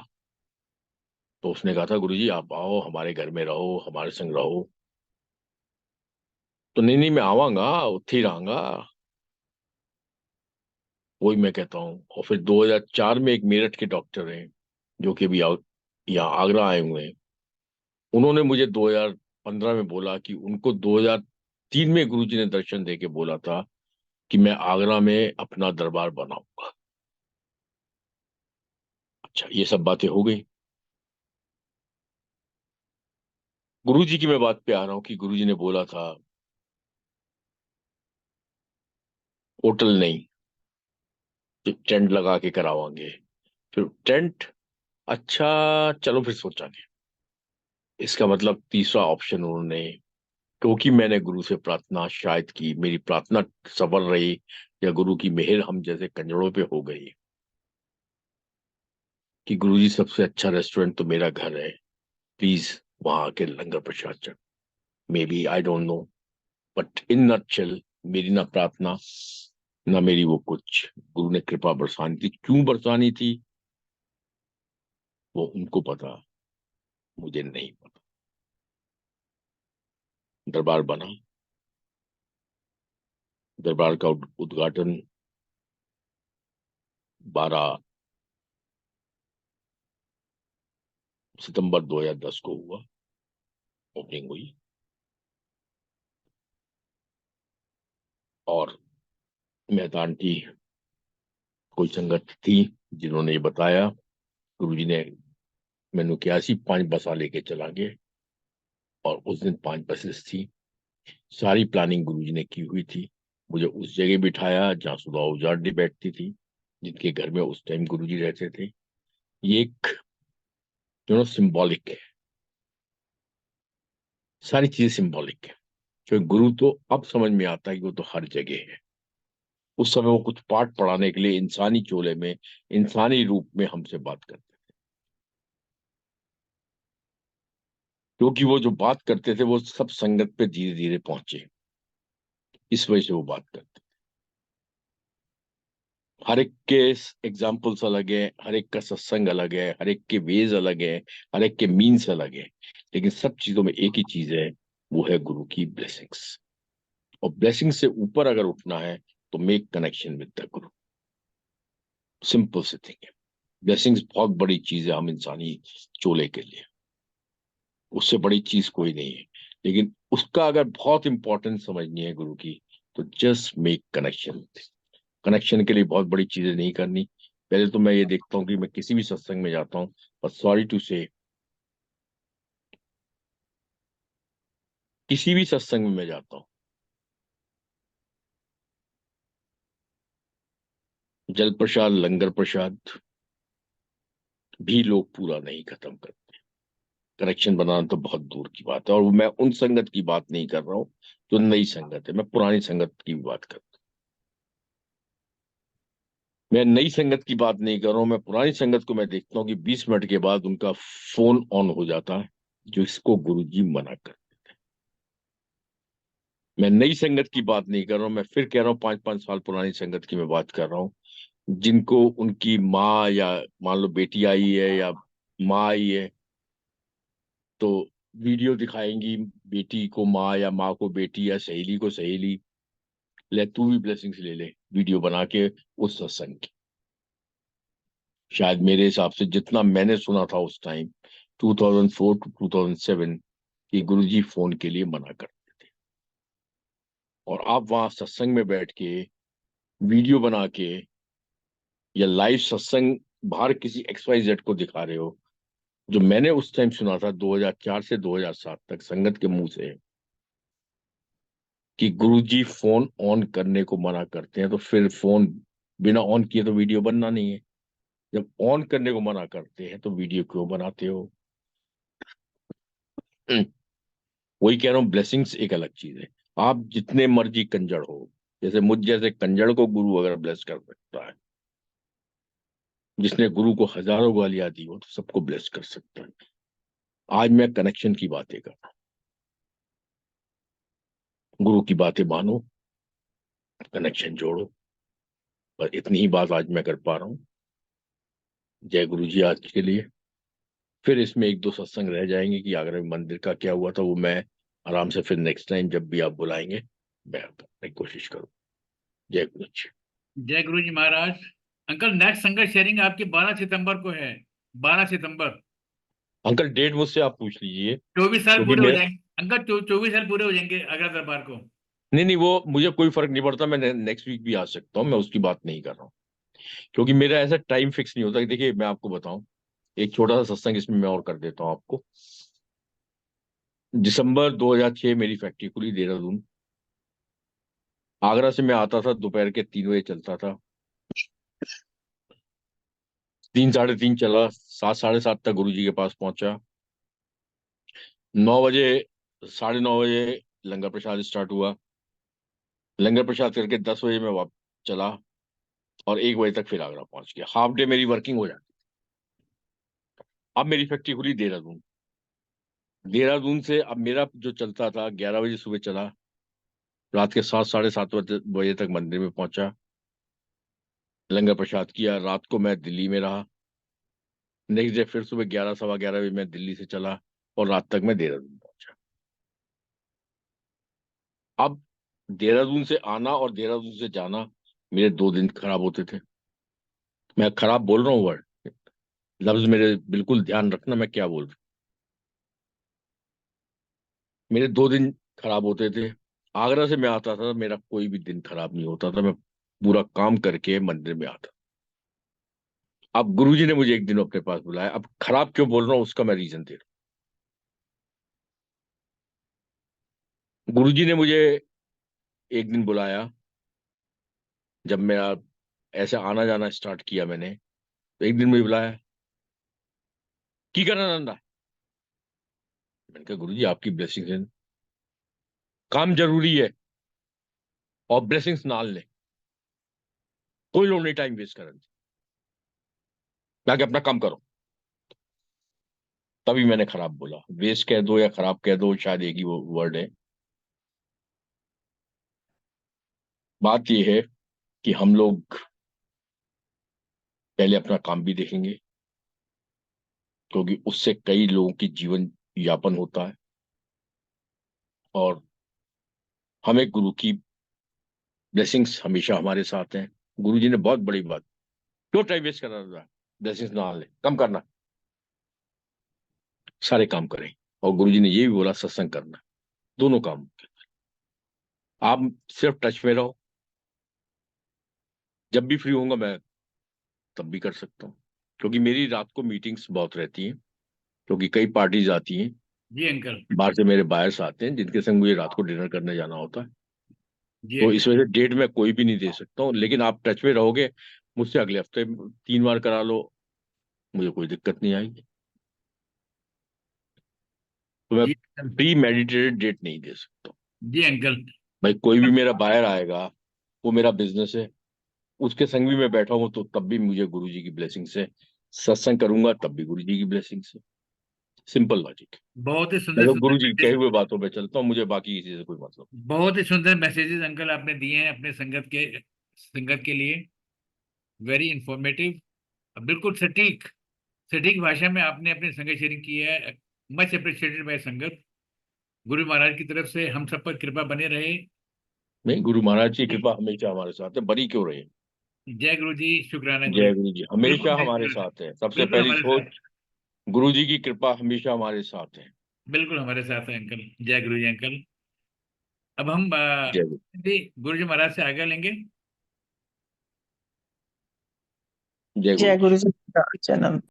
तो उसने कहा था गुरुजी आप आओ, हमारे घर में रहो, हमारे संग रहो। तो नहीं नहीं, मैं आवांगा, उत्थे ही रहूंगा। वही मैं कहता हूँ। और फिर 2004 में एक मेरठ के डॉक्टर हैं जो कि अभी यहाँ आगरा आए हुए हैं। उन्होंने मुझे 2015 में बोला कि उनको 2003 में गुरुजी ने दर्शन दे के बोला था कि मैं आगरा में अपना दरबार बनाऊंगा। अच्छा, ये सब बातें हो गई। गुरुजी की मैं बात पे आ रहा हूँ कि गुरुजी ने बोला था होटल नहीं, टेंट लगा के करावांगे। फिर टेंट, अच्छा चलो फिर सोचांगे। इसका मतलब तीसरा ऑप्शन उन्होंने, क्योंकि मैंने गुरु से प्रार्थना शायद की, मेरी प्रार्थना सफल रही, या गुरु की मेहर हम जैसे कंजड़ों पे हो गई कि गुरुजी सबसे अच्छा रेस्टोरेंट तो मेरा घर है, प्लीज वहां आके लंगर प्रसाद चढ़। May be, I don't know, but in nutshell, मेरी ना प्रार्थना ना मेरी वो कुछ, गुरु ने कृपा बरसानी थी। क्यों बरसानी थी वो उनको पता, मुझे नहीं पता। दरबार बना, दरबार का उद्घाटन 12 सितंबर 2010 को हुआ, ओपनिंग हुई। और मेहता आंटी कोई संगत थी जिन्होंने ये बताया। गुरुजी ने मैंने कहा सी 5 बसा लेके चलांगे, और उस दिन 5 बसेस थी। सारी प्लानिंग गुरुजी ने की हुई थी। मुझे उस जगह बिठाया जहाँ सुधा उजाड़नी बैठती थी, जिनके घर में उस टाइम गुरुजी रहते थे। ये एक सिंबॉलिक है, सारी चीजें सिंबॉलिक है। क्योंकि गुरु तो अब समझ में आता है कि वो तो हर जगह है। उस समय वो कुछ पाठ पढ़ाने के लिए इंसानी चोले में, इंसानी रूप में हमसे बात करते, क्योंकि वो जो बात करते थे वो सब संगत पे धीरे धीरे पहुंचे, इस वजह से वो बात करते। हर एक के एग्जाम्पल्स अलग है, हर एक का सत्संग अलग है, हर एक के वेज अलग है, हर एक के मीन्स अलग है, लेकिन सब चीजों में एक ही चीज है, वो है गुरु की ब्लेसिंग्स। और ब्लेसिंग से ऊपर अगर उठना है तो make connection with the Guru. Simple C thing है। ब्लेसिंग्स बहुत बड़ी चीज है हम इंसानी चोले के लिए, उससे बड़ी चीज कोई नहीं है। लेकिन उसका अगर बहुत इंपॉर्टेंस समझनी है गुरु की, तो जस्ट मेक कनेक्शन। कनेक्शन के लिए बहुत बड़ी चीजें नहीं करनी। पहले तो मैं ये देखता हूँ कि मैं किसी भी सत्संग में जाता हूँ, और सॉरी टू से, किसी भी सत्संग में मैं जाता हूँ, जल प्रसाद लंगर प्रसाद भी लोग पूरा नहीं खत्म करते। कनेक्शन बनाना तो बहुत दूर की बात है। और मैं उन संगत की बात नहीं कर रहा हूँ जो नई संगत है, मैं पुरानी संगत की भी बात कर रहा हूँ। मैं नई संगत की बात नहीं कर रहा हूँ। मैं पुरानी संगत को मैं देखता हूँ कि 20 मिनट के बाद उनका फोन ऑन हो जाता है, जो इसको गुरुजी मना कर। मैं नई संगत की बात नहीं कर रहा हूँ, मैं फिर कह रहा हूँ 5-5 साल पुरानी संगत की मैं बात कर रहा हूँ, जिनको उनकी माँ या मान लो बेटी आई है या माँ आई है, तो वीडियो दिखाएंगी, बेटी को माँ या माँ को बेटी या सहेली को सहेली, ले तू भी ब्लेसिंग्स ले ले, वीडियो बना के उस सत्संग की। शायद मेरे हिसाब से जितना मैंने सुना था उस टाइम 2004 टू 2007 कि गुरुजी फोन के लिए मना करते थे, और आप वहां सत्संग में बैठ के वीडियो बना के या लाइव सत्संग बाहर किसी XYZ को दिखा रहे हो। जो मैंने उस टाइम सुना था 2004 से 2007 तक संगत के मुंह से कि गुरुजी फोन ऑन करने को मना करते हैं, तो फिर फोन बिना ऑन किए तो वीडियो बनना नहीं है। जब ऑन करने को मना करते हैं तो वीडियो क्यों बनाते हो? वही कह रहा हूँ, ब्लेसिंग्स एक अलग चीज है। आप जितने मर्जी कंजड़ हो, जैसे मुझ जैसे कंजड़ को गुरु अगर ब्लेस कर सकता है, जिसने गुरु को हजारों गालियां दी हो, तो सबको ब्लेस कर सकता है। आज मैं कनेक्शन की बातें कर रहा हूँ, गुरु की बातें मानो, कनेक्शन जोड़ो। पर इतनी ही बात आज मैं कर पा रहा हूँ। जय गुरु जी आज के लिए। फिर इसमें एक दो सत्संग रह जाएंगे कि आगरा में मंदिर का क्या हुआ था, वो मैं आराम से फिर नेक्स्ट टाइम जब भी आप बुलाएंगे मैं करने की कोशिश करूँ। जय गुरु जी। जय गुरु जी महाराज। अंकल, नेक्स्ट संगत शेयरिंग आपकी 12 सितंबर को है। 12 सितंबर। अंकल डेट मुझसे आप पूछ लीजिए, 24 साल क्योंकि पूरे हो मैं जाएंगे अंकल, 24 साल पूरे हो जाएंगे अगला दरबार को। नहीं नहीं, वो मुझे कोई फर्क नहीं पड़ता, मैं नेक्स्ट वीक भी आ सकता हूँ, मैं उसकी बात नहीं कर रहा हूँ। क्योंकि मेरा ऐसा टाइम फिक्स नहीं होता कि देखिए मैं आपको बताऊं, एक छोटा सा सत्संग इसमें मैं और कर देता हूँ आपको। दिसंबर 2006 मेरी फैक्ट्री खुली देहरादून। आगरा से मैं आता था, दोपहर के 3 बजे चलता था, 3 साढ़े 3 चला, 7 साढ़े 7 तक गुरु जी के पास पहुंचा। 9 बजे, साढ़े 9 बजे लंगर प्रसाद स्टार्ट हुआ। लंगर प्रसाद करके 10 बजे मैं वापस चला, और 1 बजे तक फिर आगरा पहुंच गया। हाफ डे मेरी वर्किंग हो जाती। अब मेरी फैक्ट्री खुली देहरादून। देहरादून से अब मेरा जो चलता था, 11 बजे सुबह चला, रात के 7 साढ़े 7 बजे तक मंदिर में पहुंचा, लंगर प्रसाद किया। रात को मैं दिल्ली में रहा। नेक्स्ट डे फिर सुबह 11 सवा 11 बजे मैं दिल्ली से चला, और रात तक मैं देहरादून पहुंचा। अब देहरादून से आना और देहरादून से जाना, मेरे 2 दिन खराब होते थे। मैं खराब बोल रहा हूँ वर्ड, लफ्ज मेरे बिल्कुल ध्यान रखना मैं क्या बोल रहा हूँ। मेरे 2 दिन खराब होते थे। आगरा से मैं आता था, मेरा कोई भी दिन खराब नहीं होता था, मैं पूरा काम करके मंदिर में आता। अब गुरुजी ने मुझे एक दिन अपने पास बुलाया। अब खराब क्यों बोल रहा हूँ उसका मैं रीजन दे रहा हूँ। गुरुजी ने मुझे एक दिन बुलाया, जब मेरा ऐसे आना जाना स्टार्ट किया मैंने, तो एक दिन मुझे बुलाया, की करना नंदा। मैंने कहा गुरुजी आपकी ब्लेसिंग है, काम जरूरी है, और ब्लेसिंग्स नाल ले, कोई लोग नहीं टाइम वेस्ट करन, जाके अपना काम करो। तभी मैंने खराब बोला, वेस्ट कह दो या खराब कह दो, शायद एक ही वो वर्ड है। बात यह है कि हम लोग पहले अपना काम भी देखेंगे, क्योंकि उससे कई लोगों की जीवन यापन होता है। और हमें गुरु की ब्लेसिंग्स हमेशा हमारे साथ हैं। गुरु जी ने बहुत बड़ी बात, क्यों टाइम वेस्ट कर रहा था, ब्लेसिंग्स ना ले, कम करना, सारे काम करें। और गुरु जी ने ये भी बोला सत्संग करना, दोनों काम। आप सिर्फ टच में रहो, जब भी फ्री होऊंगा मैं तब भी कर सकता हूँ। क्योंकि मेरी रात को मीटिंग्स बहुत रहती हैं, क्योंकि कई पार्टीज आती हैं, जी अंकल। बाहर से मेरे बायर्स आते हैं, जिनके संग मुझे रात को डिनर करने जाना होता है। जी तो अंकल। इस वजह से डेट मैं कोई भी नहीं दे सकता हूँ, लेकिन आप टच में रहोगे, मुझसे अगले हफ्ते 3 बार करा लो, मुझे कोई दिक्कत नहीं आएगी। तो मैं जी अंकल। प्री मेडिटेटेड डेट नहीं दे सकता। जी अंकल। भाई कोई भी मेरा बायर आएगा, वो मेरा बिजनेस है, उसके संग भी मैं बैठा हूँ तो तब भी मुझे गुरु जी की ब्लेसिंग से, सत्संग करूंगा तब भी गुरु जी की ब्लेसिंग से। Simple logic. बहुत ही मैं सुंदर तो सुंदर गुरु जी के कहे हुए बातों पे चलता हूँ, मुझे बाकी किसी से कोई मतलब बहुत ही सुंदर मैसेजेस अंकल आपने दिए हैं अपने संगत के लिए। वेरी इंफॉर्मेटिव, बिल्कुल सटीक सटीक भाषा में आपने अपनी संगत शेयरिंग की है। मच अप्रिशिएटेड बाय संगत। गुरु महाराज की तरफ से हम सब पर कृपा बने रहे। नहीं, गुरु महाराज की कृपा हमेशा हमारे साथ है, बरी क्यों रहे। जय गुरु जी, शुक्राना गुरु जय जी। गुरु जी बिल्कुल हमेशा जय हमारे शुक्राना। साथ है, सबसे बिल्कुल पहली हमारे सोच, साथ। गुरु जी की कृपा हमेशा हमारे साथ है। बिल्कुल हमारे साथ है अंकल। जय गुरु जी अंकल। अब हम जय गुरु। गुरु जी महाराज से आज्ञा लेंगे। जय गुरु जय जी। गुरु जी का जन्म